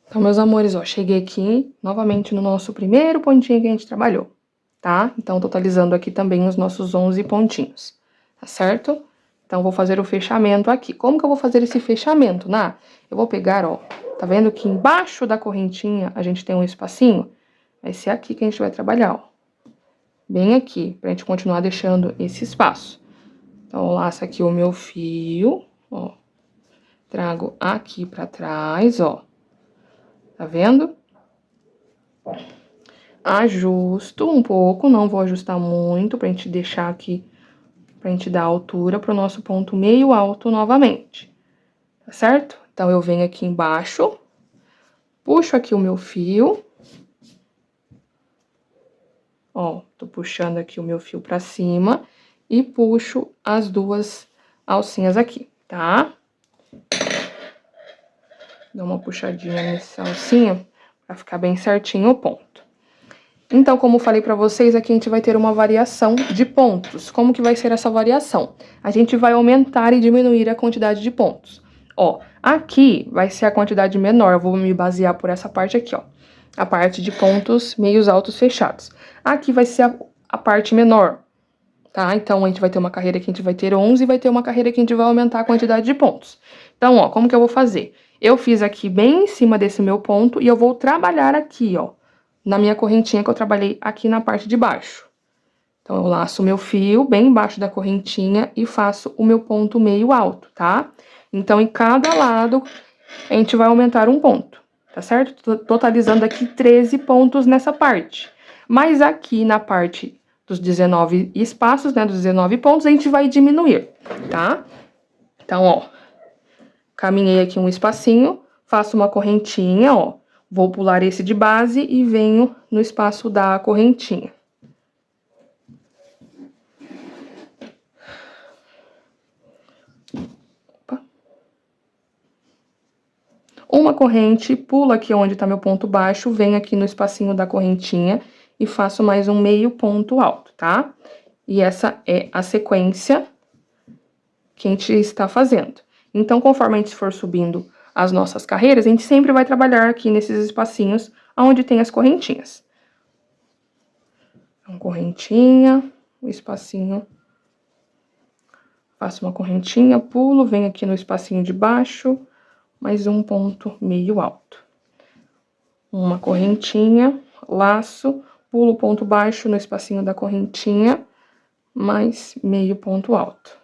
Então, meus amores, ó, cheguei aqui novamente no nosso primeiro pontinho que a gente trabalhou, tá? Então, totalizando aqui também os nossos 11 pontinhos, tá certo? Então, vou fazer o fechamento aqui. Como que eu vou fazer esse fechamento, Ná? Eu vou pegar, ó, tá vendo que embaixo da correntinha a gente tem um espacinho? Vai ser aqui que a gente vai trabalhar, ó. Bem aqui, pra gente continuar deixando esse espaço. Então, eu laço aqui o meu fio, ó. Trago aqui pra trás, ó. Tá vendo? Ajusto um pouco, não vou ajustar muito pra gente deixar aqui, pra gente dar altura pro nosso ponto meio alto novamente, tá certo? Então, eu venho aqui embaixo, puxo aqui o meu fio, ó, tô puxando aqui o meu fio pra cima e puxo as 2 alcinhas aqui, tá? Dá uma puxadinha nessa alcinha pra ficar bem certinho o ponto. Então, como falei pra vocês, aqui a gente vai ter uma variação de pontos. Como que vai ser essa variação? A gente vai aumentar e diminuir a quantidade de pontos. Ó, aqui vai ser a quantidade menor, eu vou me basear por essa parte aqui, ó. A parte de pontos meios altos fechados. Aqui vai ser a parte menor, tá? Então, a gente vai ter uma carreira que a gente vai ter 11 e vai ter uma carreira que a gente vai aumentar a quantidade de pontos. Então, ó, como que eu vou fazer? Eu fiz aqui bem em cima desse meu ponto e eu vou trabalhar aqui, ó, na minha correntinha que eu trabalhei aqui na parte de baixo. Então, eu laço o meu fio bem embaixo da correntinha e faço o meu ponto meio alto, tá? Então, em cada lado, a gente vai aumentar um ponto, tá certo? Totalizando aqui 13 pontos nessa parte. Mas aqui na parte dos 19 espaços, né, dos 19 pontos, a gente vai diminuir, tá? Então, ó, caminhei aqui um espacinho, faço uma correntinha, ó. Vou pular esse de base e venho no espaço da correntinha. Opa. Uma corrente, pulo aqui onde tá meu ponto baixo, venho aqui no espacinho da correntinha e faço mais um meio ponto alto, tá? E essa é a sequência que a gente está fazendo. Então, conforme a gente for subindo as nossas carreiras, a gente sempre vai trabalhar aqui nesses espacinhos onde tem as correntinhas. Então, correntinha, o espacinho, faço uma correntinha, pulo, venho aqui no espacinho de baixo, mais um ponto meio alto. Uma correntinha, laço, pulo o ponto baixo no espacinho da correntinha, mais meio ponto alto.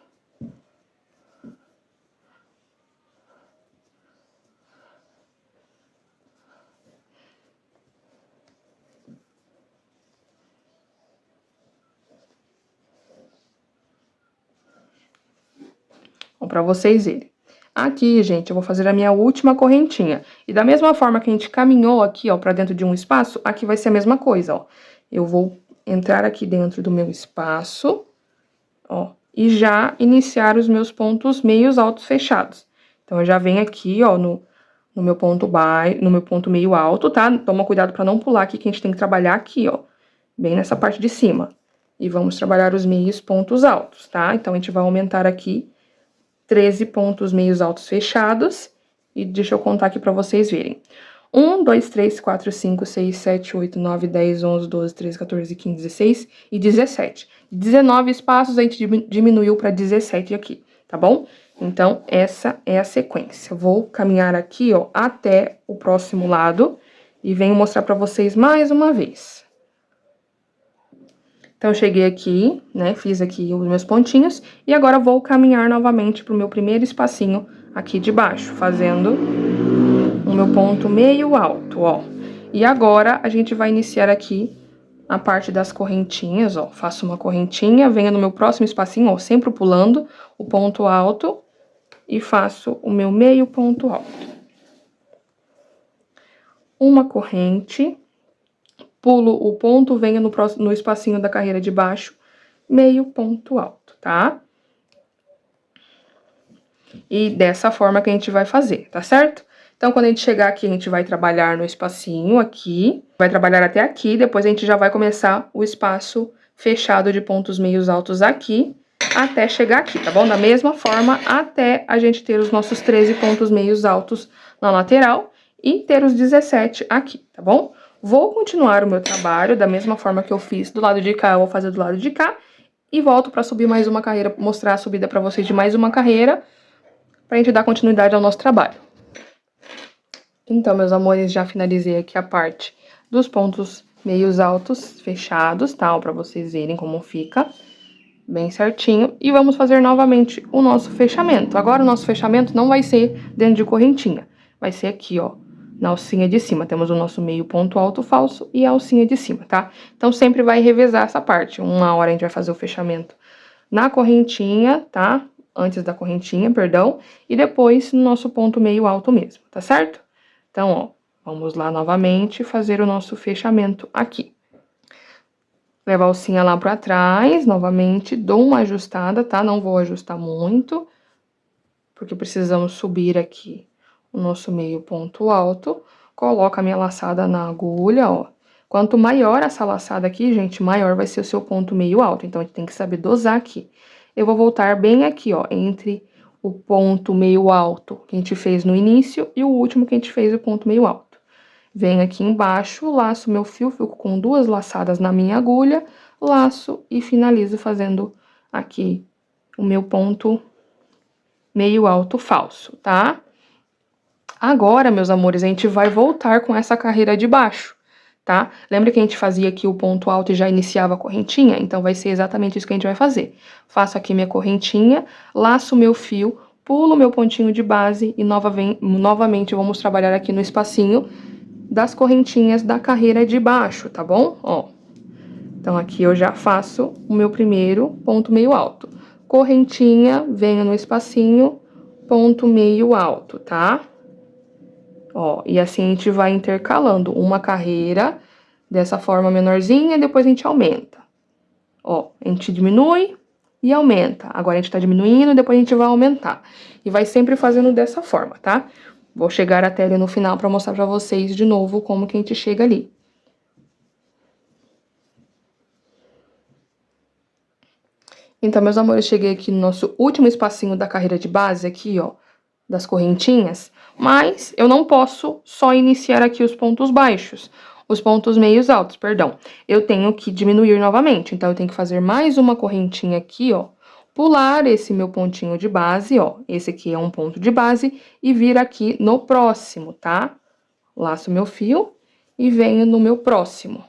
Para vocês verem. Aqui, gente, eu vou fazer a minha última correntinha. E da mesma forma que a gente caminhou aqui, ó, pra dentro de um espaço, aqui vai ser a mesma coisa, ó. Eu vou entrar aqui dentro do meu espaço, ó, e já iniciar os meus pontos meios altos fechados. Então, eu já venho aqui, ó, no meu ponto baixo, no meu ponto meio alto, tá? Toma cuidado pra não pular aqui, que a gente tem que trabalhar aqui, ó, bem nessa parte de cima. E vamos trabalhar os meios pontos altos, tá? Então, a gente vai aumentar aqui 13 pontos meios altos fechados. E deixa eu contar aqui pra vocês verem. 1, 2, 3, 4, 5, 6, 7, 8, 9, 10, 11, 12, 13, 14, 15, 16 e 17. 19 espaços a gente diminuiu pra 17 aqui, tá bom? Então, essa é a sequência. Vou caminhar aqui, ó, até o próximo lado e venho mostrar pra vocês mais uma vez. Então, eu cheguei aqui, né, fiz aqui os meus pontinhos, e agora vou caminhar novamente pro meu primeiro espacinho aqui de baixo, fazendo o meu ponto meio alto, ó. E agora, a gente vai iniciar aqui a parte das correntinhas, ó. Faço uma correntinha, venho no meu próximo espacinho, ó, sempre pulando o ponto alto, e faço o meu meio ponto alto. Uma corrente, pulo o ponto, venho no espacinho da carreira de baixo, meio ponto alto, tá? E dessa forma que a gente vai fazer, tá certo? Então, quando a gente chegar aqui, a gente vai trabalhar no espacinho aqui, vai trabalhar até aqui, depois a gente já vai começar o espaço fechado de pontos meios altos aqui, até chegar aqui, tá bom? Da mesma forma, até a gente ter os nossos 13 pontos meios altos na lateral e ter os 17 aqui, tá bom? Vou continuar o meu trabalho da mesma forma que eu fiz do lado de cá, eu vou fazer do lado de cá. E volto pra subir mais uma carreira, mostrar a subida pra vocês de mais uma carreira, pra gente dar continuidade ao nosso trabalho. Então, meus amores, já finalizei aqui a parte dos pontos meios altos fechados, tá? Pra vocês verem como fica bem certinho. E vamos fazer novamente o nosso fechamento. Agora, o nosso fechamento não vai ser dentro de correntinha. Vai ser aqui, ó, na alcinha de cima. Temos o nosso meio ponto alto falso e a alcinha de cima, tá? Então, sempre vai revezar essa parte. Uma hora a gente vai fazer o fechamento na correntinha, tá? Antes da correntinha, perdão. E depois no nosso ponto meio alto mesmo, tá certo? Então, ó, vamos lá novamente fazer o nosso fechamento aqui. Levo a alcinha lá pra trás, novamente, dou uma ajustada, tá? Não vou ajustar muito, porque precisamos subir aqui o nosso meio ponto alto. Coloco a minha laçada na agulha, ó. Quanto maior essa laçada aqui, gente, maior vai ser o seu ponto meio alto. Então, a gente tem que saber dosar aqui. Eu vou voltar bem aqui, ó, entre o ponto meio alto que a gente fez no início e o último que a gente fez o ponto meio alto. Venho aqui embaixo, laço meu fio, fico com 2 laçadas na minha agulha, laço e finalizo fazendo aqui o meu ponto meio alto falso, tá? Agora, meus amores, a gente vai voltar com essa carreira de baixo, tá? Lembra que a gente fazia aqui o ponto alto e já iniciava a correntinha? Então, vai ser exatamente isso que a gente vai fazer. Faço aqui minha correntinha, laço meu fio, pulo meu pontinho de base e novamente vamos trabalhar aqui no espacinho das correntinhas da carreira de baixo, tá bom? Ó. Então, aqui eu já faço o meu primeiro ponto meio alto. Correntinha, venho no espacinho, ponto meio alto, tá? Ó, e assim a gente vai intercalando uma carreira dessa forma menorzinha, depois a gente aumenta. Ó, a gente diminui e aumenta. Agora a gente tá diminuindo, depois a gente vai aumentar. E vai sempre fazendo dessa forma, tá? Vou chegar até ali no final pra mostrar pra vocês de novo como que a gente chega ali. Então, meus amores, cheguei aqui no nosso último espacinho da carreira de base, aqui, ó, das correntinhas, mas eu não posso só iniciar aqui os pontos baixos, os pontos meios altos, perdão. Eu tenho que diminuir novamente, então eu tenho que fazer mais uma correntinha aqui, ó, pular esse meu pontinho de base, ó, esse aqui é um ponto de base, e vir aqui no próximo, tá? Laço meu fio e venho no meu próximo,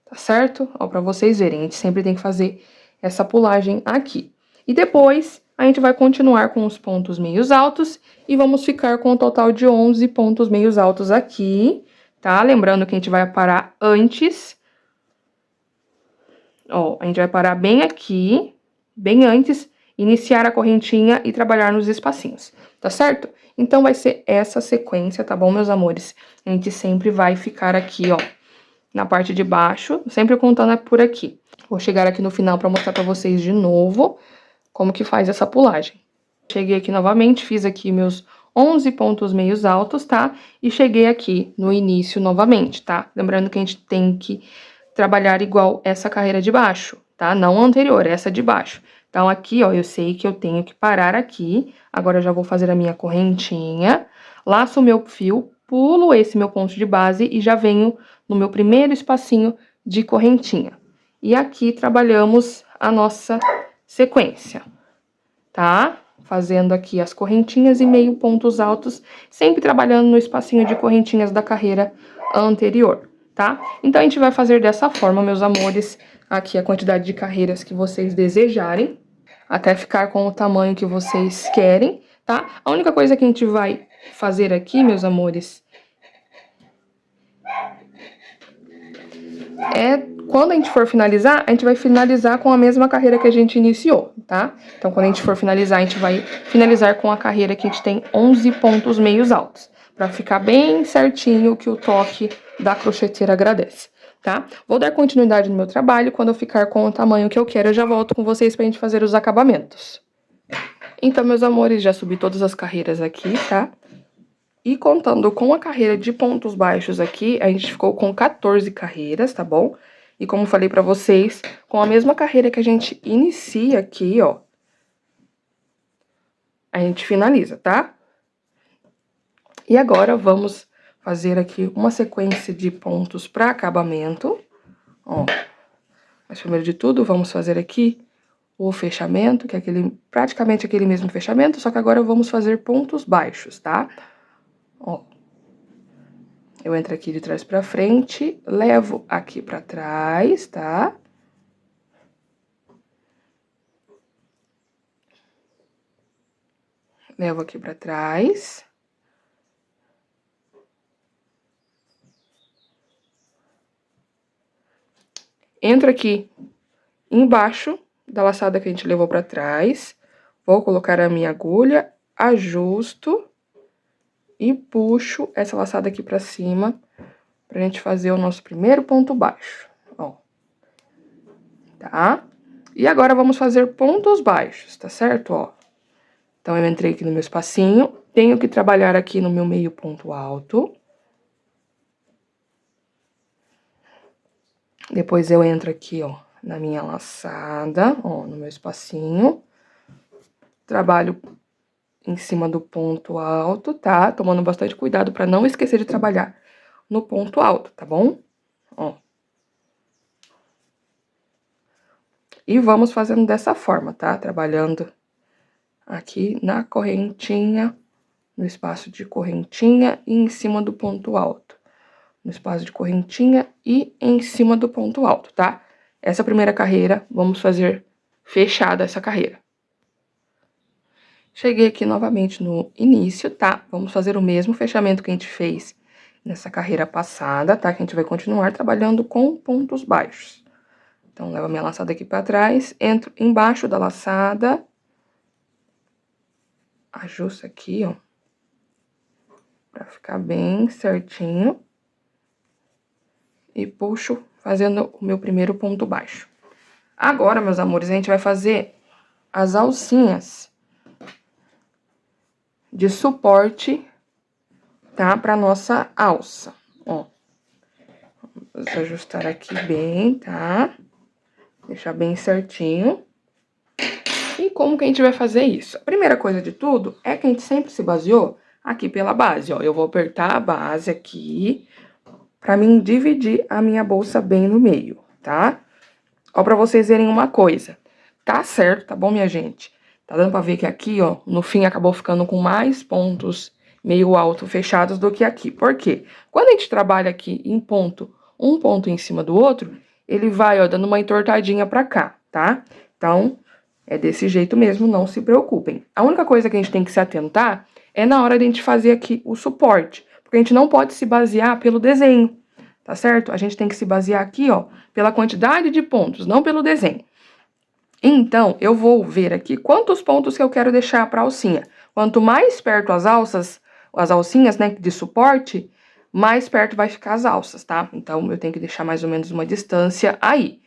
tá certo? Ó, pra vocês verem, a gente sempre tem que fazer essa pulagem aqui. E depois, a gente vai continuar com os pontos meios altos e vamos ficar com um total de 11 pontos meios altos aqui, tá? Lembrando que a gente vai parar antes. Ó, a gente vai parar bem aqui, bem antes, iniciar a correntinha e trabalhar nos espacinhos, tá certo? Então, vai ser essa sequência, tá bom, meus amores? A gente sempre vai ficar aqui, ó, na parte de baixo, sempre contando por aqui. Vou chegar aqui no final pra mostrar pra vocês de novo como que faz essa pulagem. Cheguei aqui novamente, fiz aqui meus 11 pontos meios altos, tá? E cheguei aqui no início novamente, tá? Lembrando que a gente tem que trabalhar igual essa carreira de baixo, tá? Não a anterior, essa de baixo. Então, aqui, ó, eu sei que eu tenho que parar aqui. Agora, eu já vou fazer a minha correntinha, laço o meu fio, pulo esse meu ponto de base e já venho no meu primeiro espacinho de correntinha. E aqui trabalhamos a nossa sequência, tá? Fazendo aqui as correntinhas e meio pontos altos, sempre trabalhando no espacinho de correntinhas da carreira anterior, tá? Então, a gente vai fazer dessa forma, meus amores, aqui a quantidade de carreiras que vocês desejarem, até ficar com o tamanho que vocês querem, tá? A única coisa que a gente vai fazer aqui, meus amores, é quando a gente for finalizar, a gente vai finalizar com a mesma carreira que a gente iniciou, tá? Então, quando a gente for finalizar, a gente vai finalizar com a carreira que a gente tem 11 pontos meios altos, pra ficar bem certinho que o toque da crocheteira agradece, tá? Vou dar continuidade no meu trabalho, quando eu ficar com o tamanho que eu quero, eu já volto com vocês pra gente fazer os acabamentos. Então, meus amores, já subi todas as carreiras aqui, tá? E contando com a carreira de pontos baixos aqui, a gente ficou com 14 carreiras, tá bom? E como falei pra vocês, com a mesma carreira que a gente inicia aqui, ó, a gente finaliza, tá? E agora, vamos fazer aqui uma sequência de pontos pra acabamento, ó. Mas primeiro de tudo, vamos fazer aqui o fechamento, que é praticamente aquele mesmo fechamento, só que agora vamos fazer pontos baixos, tá? Ó. Eu entro aqui de trás pra frente, levo aqui pra trás, tá? Levo aqui pra trás. Entro aqui embaixo da laçada que a gente levou pra trás. Vou colocar a minha agulha, ajusto e puxo essa laçada aqui pra cima, pra gente fazer o nosso primeiro ponto baixo, ó. Tá? E agora, vamos fazer pontos baixos, tá certo? Ó. Então, eu entrei aqui no meu espacinho, tenho que trabalhar aqui no meu meio ponto alto. Depois, eu entro aqui, ó, na minha laçada, ó, no meu espacinho. Trabalho em cima do ponto alto, tá? Tomando bastante cuidado pra não esquecer de trabalhar no ponto alto, tá bom? Ó. E vamos fazendo dessa forma, tá? Trabalhando aqui na correntinha, no espaço de correntinha e em cima do ponto alto. No espaço de correntinha e em cima do ponto alto, tá? Essa primeira carreira, vamos fazer fechada essa carreira. Cheguei aqui novamente no início, tá? Vamos fazer o mesmo fechamento que a gente fez nessa carreira passada, tá? Que a gente vai continuar trabalhando com pontos baixos. Então, levo a minha laçada aqui pra trás, entro embaixo da laçada, ajusto aqui, ó, pra ficar bem certinho. E puxo, fazendo o meu primeiro ponto baixo. Agora, meus amores, a gente vai fazer as alcinhas de suporte, tá? Pra nossa alça, ó. Vamos ajustar aqui bem, tá? Deixar bem certinho. E como que a gente vai fazer isso? A primeira coisa de tudo é que a gente sempre se baseou aqui pela base, ó. Eu vou apertar a base aqui pra mim dividir a minha bolsa bem no meio, tá? Ó, pra vocês verem uma coisa. Tá certo, tá bom, minha gente? Tá dando pra ver que aqui, ó, no fim acabou ficando com mais pontos meio alto fechados do que aqui. Por quê? Quando a gente trabalha aqui em ponto, um ponto em cima do outro, ele vai, ó, dando uma entortadinha pra cá, tá? Então, é desse jeito mesmo, não se preocupem. A única coisa que a gente tem que se atentar é na hora de a gente fazer aqui o suporte, porque a gente não pode se basear pelo desenho, tá certo? A gente tem que se basear aqui, ó, pela quantidade de pontos, não pelo desenho. Então, eu vou ver aqui quantos pontos que eu quero deixar para a alcinha. Quanto mais perto as alcinhas, né, de suporte, mais perto vai ficar as alças, tá? Então, eu tenho que deixar mais ou menos uma distância aí.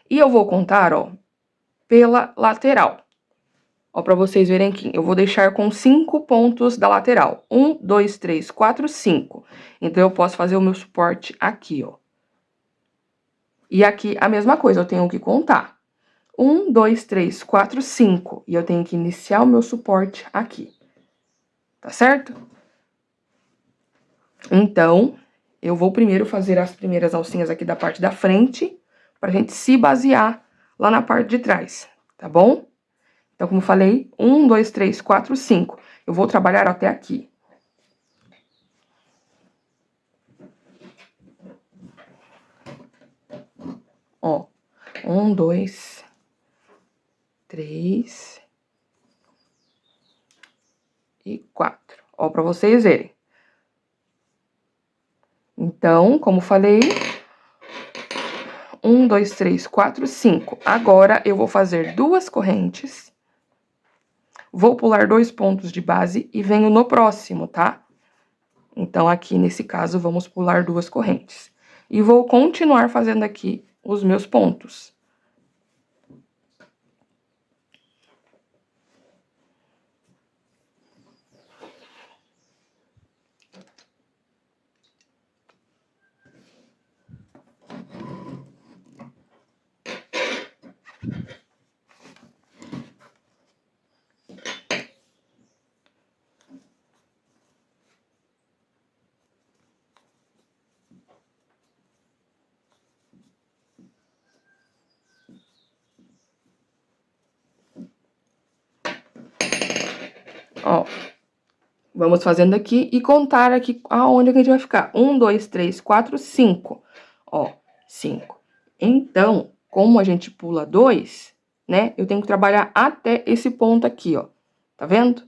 E eu vou contar, ó, pela lateral. Ó, para vocês verem aqui, eu vou deixar com 5 pontos da lateral. 1, 2, 3, 4, 5. Então, eu posso fazer o meu suporte aqui, ó. E aqui a mesma coisa, eu tenho que contar. 1, 2, 3, 4, 5. E eu tenho que iniciar o meu suporte aqui. Tá certo? Então, eu vou primeiro fazer as primeiras alcinhas aqui da parte da frente, pra gente se basear lá na parte de trás, tá bom? Então, como eu falei, 1, 2, 3, 4, 5. Eu vou trabalhar até aqui. Ó, 1, 2, 3 e 4. Ó, pra vocês verem. Então, como falei, 1, 2, 3, 4, 5. Agora, eu vou fazer 2 correntes. Vou pular 2 pontos de base e venho no próximo, tá? Então, aqui, nesse caso, vamos pular 2 correntes. E vou continuar fazendo aqui os meus pontos. Ó, vamos fazendo aqui e contar aqui aonde que a gente vai ficar. 1, 2, 3, 4, 5. Ó, 5. Então, como a gente pula 2, né, eu tenho que trabalhar até esse ponto aqui, ó. Tá vendo?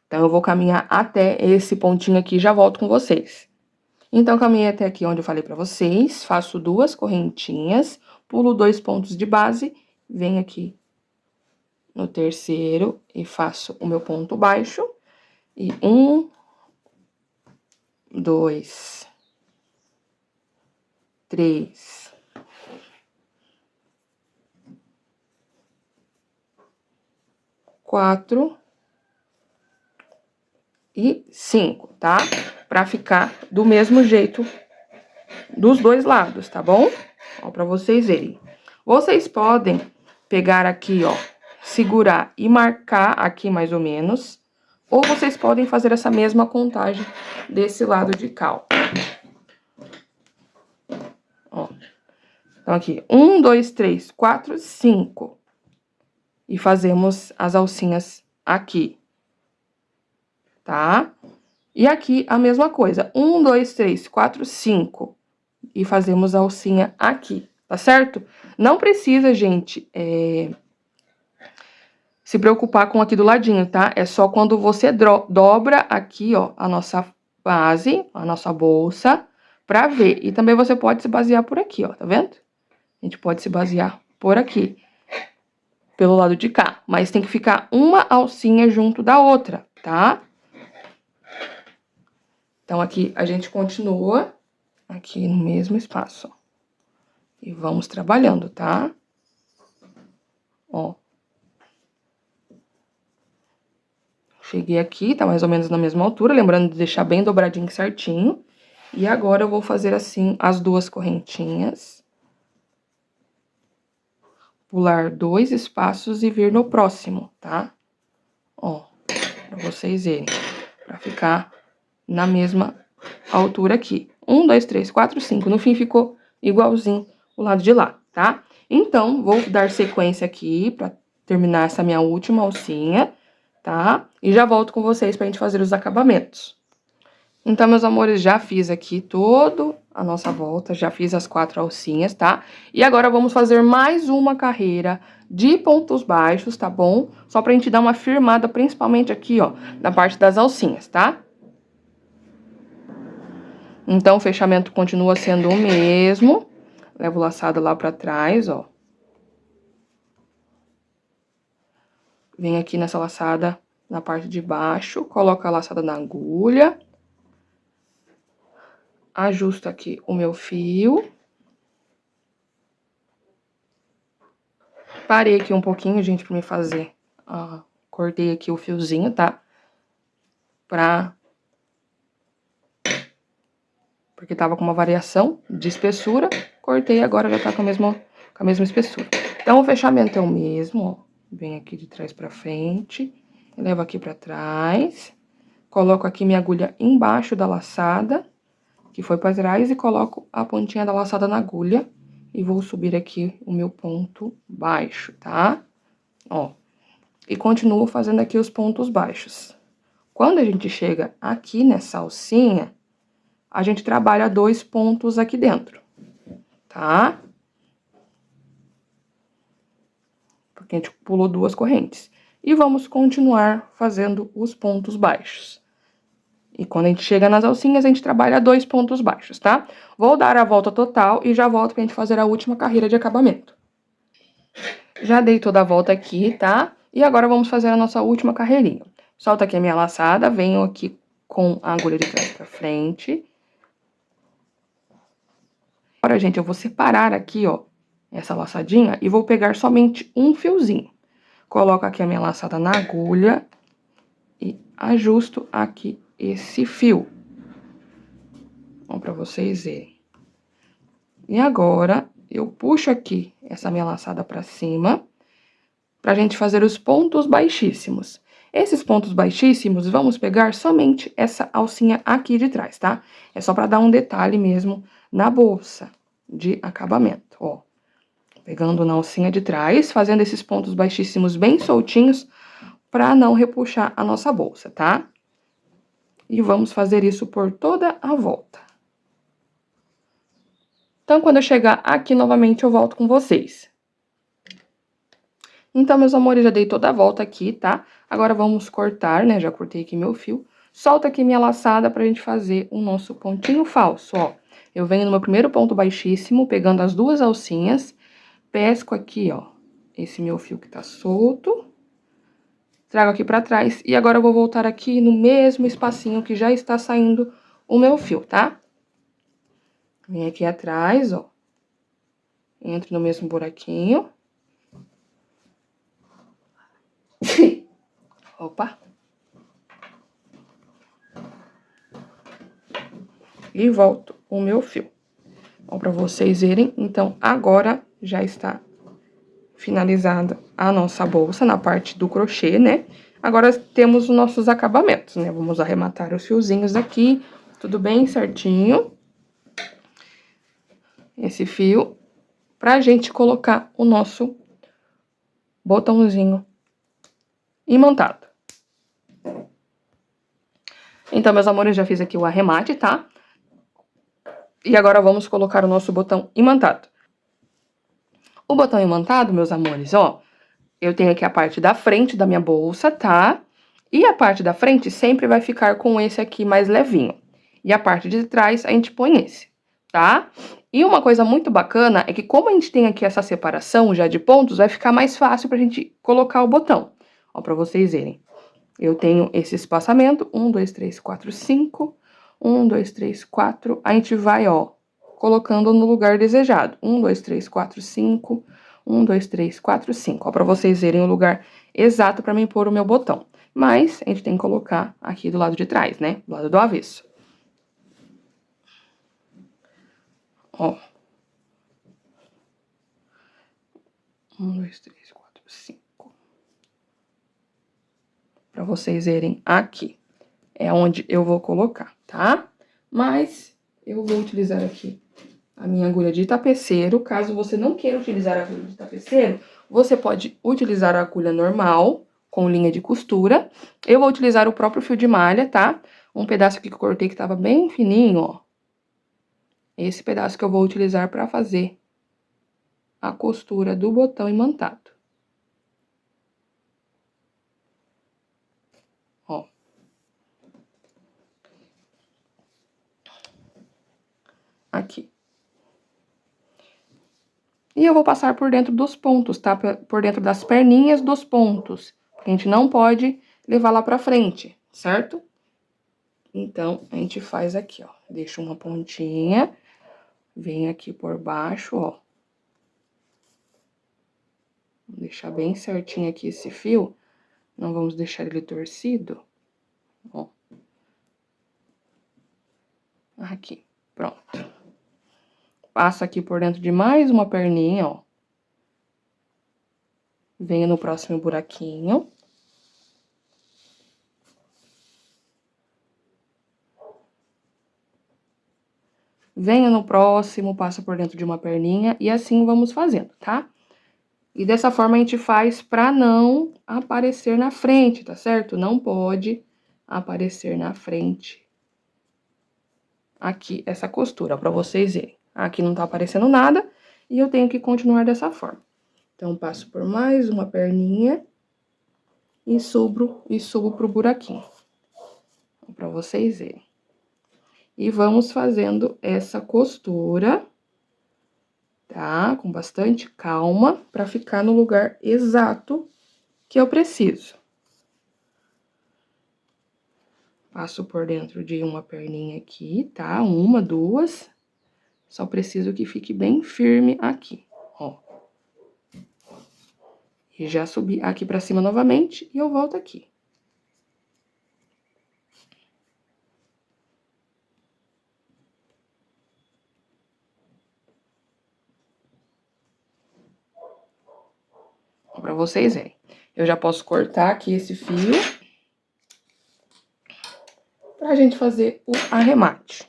Então, eu vou caminhar até esse pontinho aqui e já volto com vocês. Então, caminhei até aqui onde eu falei pra vocês, faço 2 correntinhas, pulo 2 pontos de base, venho aqui no terceiro e faço o meu ponto baixo. E 1, 2, 3, 4 e 5, tá? Pra ficar do mesmo jeito dos dois lados, tá bom? Ó, pra vocês verem. Vocês podem pegar aqui, ó, segurar e marcar aqui mais ou menos, ou vocês podem fazer essa mesma contagem desse lado de cá, ó. Então, aqui, 1, 2, 3, 4, 5. E fazemos as alcinhas aqui, tá? E aqui, a mesma coisa. 1, 2, 3, 4, 5. E fazemos a alcinha aqui, tá certo? Não precisa, gente, se preocupar com aqui do ladinho, tá? É só quando você dobra aqui, ó, a nossa base, a nossa bolsa, pra ver. E também você pode se basear por aqui, ó, tá vendo? A gente pode se basear por aqui, pelo lado de cá. Mas tem que ficar uma alcinha junto da outra, tá? Então, aqui a gente continua aqui no mesmo espaço, ó. E vamos trabalhando, tá? Ó. Cheguei aqui, tá mais ou menos na mesma altura, lembrando de deixar bem dobradinho certinho. E agora eu vou fazer assim as duas correntinhas. Pular 2 espaços e vir no próximo, tá? Ó, pra vocês verem. Pra ficar na mesma altura aqui. 1, 2, 3, 4, 5. No fim ficou igualzinho o lado de lá, tá? Então, vou dar sequência aqui pra terminar essa minha última alcinha, tá? E já volto com vocês pra gente fazer os acabamentos. Então, meus amores, já fiz aqui toda a nossa volta, já fiz as 4 alcinhas, tá? E agora vamos fazer mais uma carreira de pontos baixos, tá bom? Só pra gente dar uma firmada, principalmente aqui, ó, na parte das alcinhas, tá? Então, o fechamento continua sendo o mesmo. Levo o laçado lá pra trás, ó. Vem aqui nessa laçada na parte de baixo, coloco a laçada na agulha. Ajusto aqui o meu fio. Parei aqui um pouquinho, gente, pra me fazer. Cortei aqui o fiozinho, tá? Porque tava com uma variação de espessura. Cortei, agora já tá com a mesma espessura. Então, o fechamento é o mesmo, ó. Vem aqui de trás pra frente. Levo aqui pra trás. Coloco aqui minha agulha embaixo da laçada, que foi pra trás, e coloco a pontinha da laçada na agulha. E vou subir aqui o meu ponto baixo, tá? Ó. E continuo fazendo aqui os pontos baixos. Quando a gente chega aqui nessa alcinha, a gente trabalha 2 pontos aqui dentro, tá? Porque a gente pulou 2 correntes. E vamos continuar fazendo os pontos baixos. E quando a gente chega nas alcinhas, a gente trabalha 2 pontos baixos, tá? Vou dar a volta total e já volto pra gente fazer a última carreira de acabamento. Já dei toda a volta aqui, tá? E agora vamos fazer a nossa última carreirinha. Solto aqui a minha laçada, venho aqui com a agulha de trás pra frente. Agora, gente, eu vou separar aqui, ó, essa laçadinha e vou pegar somente um fiozinho. Coloco aqui a minha laçada na agulha e ajusto aqui esse fio. Ó, pra vocês verem. E agora, eu puxo aqui essa minha laçada pra cima, pra gente fazer os pontos baixíssimos. Esses pontos baixíssimos, vamos pegar somente essa alcinha aqui de trás, tá? É só pra dar um detalhe mesmo na bolsa de acabamento, ó. Pegando na alcinha de trás, fazendo esses pontos baixíssimos bem soltinhos, pra não repuxar a nossa bolsa, tá? E vamos fazer isso por toda a volta. Então, quando eu chegar aqui novamente, eu volto com vocês. Então, meus amores, já dei toda a volta aqui, tá? Agora, vamos cortar, né? Já cortei aqui meu fio. Solto aqui minha laçada pra gente fazer o nosso pontinho falso, ó. Eu venho no meu primeiro ponto baixíssimo, pegando as 2 alcinhas, pesco aqui, ó, esse meu fio que tá solto. Trago aqui pra trás e agora eu vou voltar aqui no mesmo espacinho que já está saindo o meu fio, tá? Vem aqui atrás, ó. Entro no mesmo buraquinho. Opa. E volto o meu fio. Ó, pra vocês verem. Então, agora já está finalizada a nossa bolsa na parte do crochê, né? Agora temos os nossos acabamentos, né? Vamos arrematar os fiozinhos aqui, tudo bem certinho. Esse fio pra gente colocar o nosso botãozinho imantado. Então, meus amores, já fiz aqui o arremate, tá? E agora vamos colocar o nosso botão imantado. O botão imantado, meus amores, ó, eu tenho aqui a parte da frente da minha bolsa, tá? E a parte da frente sempre vai ficar com esse aqui mais levinho. E a parte de trás a gente põe esse, tá? E uma coisa muito bacana é que como a gente tem aqui essa separação já de pontos, vai ficar mais fácil pra gente colocar o botão. Ó, pra vocês verem. Eu tenho esse espaçamento, 1, 2, 3, 4, 5, 1, 2, 3, 4, a gente vai, ó, colocando no lugar desejado, 1, 2, 3, 4, 5, 1, 2, 3, 4, 5, ó, pra vocês verem o lugar exato pra mim pôr o meu botão. Mas, a gente tem que colocar aqui do lado de trás, né, do lado do avesso. Ó. 1, 2, 3, 4, 5. Pra vocês verem aqui. É onde eu vou colocar, tá? Mas eu vou utilizar aqui a minha agulha de tapeceiro. Caso você não queira utilizar a agulha de tapeceiro, você pode utilizar a agulha normal, com linha de costura. Eu vou utilizar o próprio fio de malha, tá? Um pedaço aqui que eu cortei que tava bem fininho, ó. Esse pedaço que eu vou utilizar pra fazer a costura do botão imantado. Ó. Aqui. E eu vou passar por dentro dos pontos, tá? Por dentro das perninhas dos pontos. Porque a gente não pode levar lá pra frente, certo? Então, a gente faz aqui, ó. Deixa uma pontinha, vem aqui por baixo, ó. Vou deixar bem certinho aqui esse fio. Não vamos deixar ele torcido. Ó. Aqui, pronto. Passa aqui por dentro de mais uma perninha, ó. Venha no próximo buraquinho. Venha no próximo, passa por dentro de uma perninha e assim vamos fazendo, tá? E dessa forma a gente faz pra não aparecer na frente, tá certo? Não pode aparecer na frente aqui essa costura, pra vocês verem. Aqui não tá aparecendo nada e eu tenho que continuar dessa forma. Então, passo por mais uma perninha e subo pro buraquinho, pra vocês verem. E vamos fazendo essa costura, tá? Com bastante calma, pra ficar no lugar exato que eu preciso. Passo por dentro de uma perninha aqui, tá? Uma, duas. Só preciso que fique bem firme aqui, ó. E já subi aqui pra cima novamente e eu volto aqui. Pra vocês verem. Eu já posso cortar aqui esse fio pra gente fazer o arremate.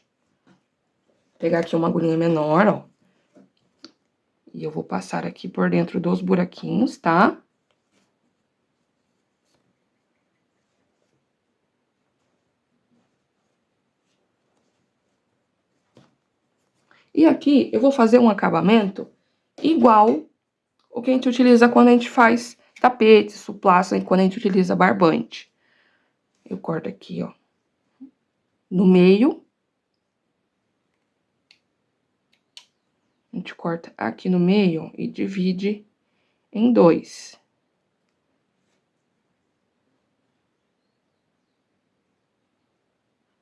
Vou pegar aqui uma agulhinha menor, ó. E eu vou passar aqui por dentro dos buraquinhos, tá? E aqui eu vou fazer um acabamento igual o que a gente utiliza quando a gente faz tapete, suplasta, e quando a gente utiliza barbante. Eu corto aqui, ó, no meio. A gente corta aqui no meio e divide em dois.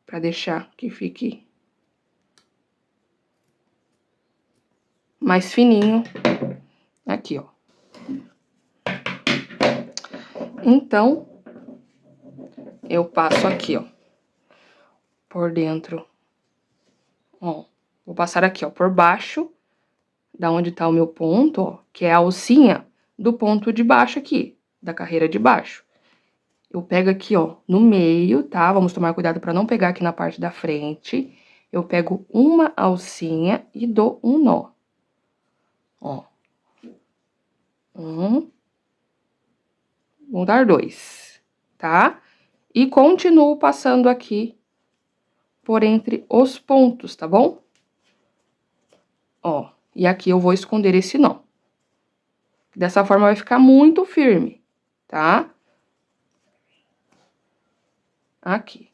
Pra deixar que fique mais fininho aqui, ó. Então, eu passo aqui, ó, por dentro, ó, vou passar aqui, ó, por baixo, da onde tá o meu ponto, ó, que é a alcinha do ponto de baixo aqui, da carreira de baixo. Eu pego aqui, ó, no meio, tá? Vamos tomar cuidado pra não pegar aqui na parte da frente. Eu pego uma alcinha e dou um nó. Ó. Vou dar 2, tá? E continuo passando aqui por entre os pontos, tá bom? Ó, e aqui eu vou esconder esse nó. Dessa forma vai ficar muito firme, tá? Aqui.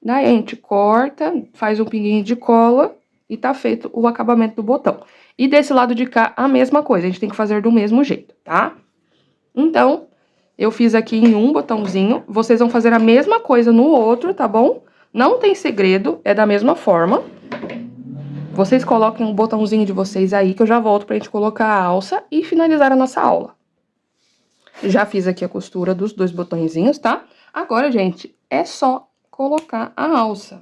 Daí a gente corta, faz um pinguinho de cola e tá feito o acabamento do botão. E desse lado de cá, a mesma coisa, a gente tem que fazer do mesmo jeito, tá? Então, eu fiz aqui em um botãozinho, vocês vão fazer a mesma coisa no outro, tá bom? Não tem segredo, é da mesma forma. Vocês coloquem o botãozinho de vocês aí, que eu já volto pra gente colocar a alça e finalizar a nossa aula. Já fiz aqui a costura dos 2 botõezinhos, tá? Agora, gente, é só colocar a alça.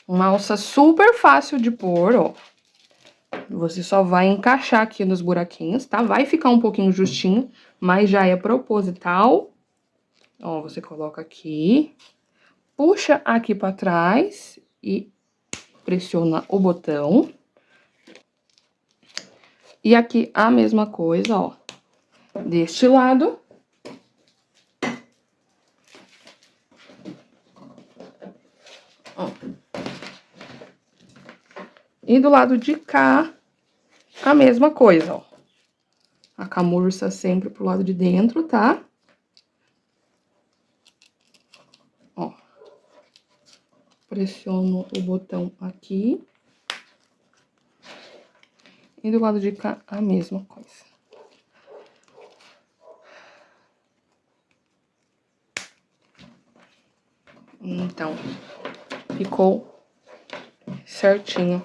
Uma alça super fácil de pôr, ó. Você só vai encaixar aqui nos buraquinhos, tá? Vai ficar um pouquinho justinho, mas já é proposital. Ó, você coloca aqui, puxa aqui pra trás e pressiona o botão. E aqui a mesma coisa, ó. Deste lado. Ó. E do lado de cá, a mesma coisa, ó. A camurça sempre pro lado de dentro, tá? Ó. Pressiono o botão aqui. E do lado de cá, a mesma coisa. Então, ficou certinho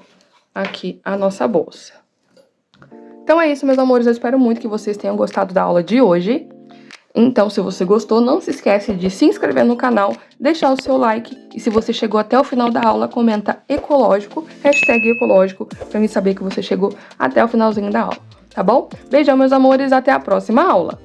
aqui a nossa bolsa. Então é isso, meus amores, eu espero muito que vocês tenham gostado da aula de hoje. Então, se você gostou, não se esquece de se inscrever no canal, deixar o seu like. E se você chegou até o final da aula, comenta ecológico, #ecológico, pra mim saber que você chegou até o finalzinho da aula, tá bom? Beijão, meus amores, até a próxima aula!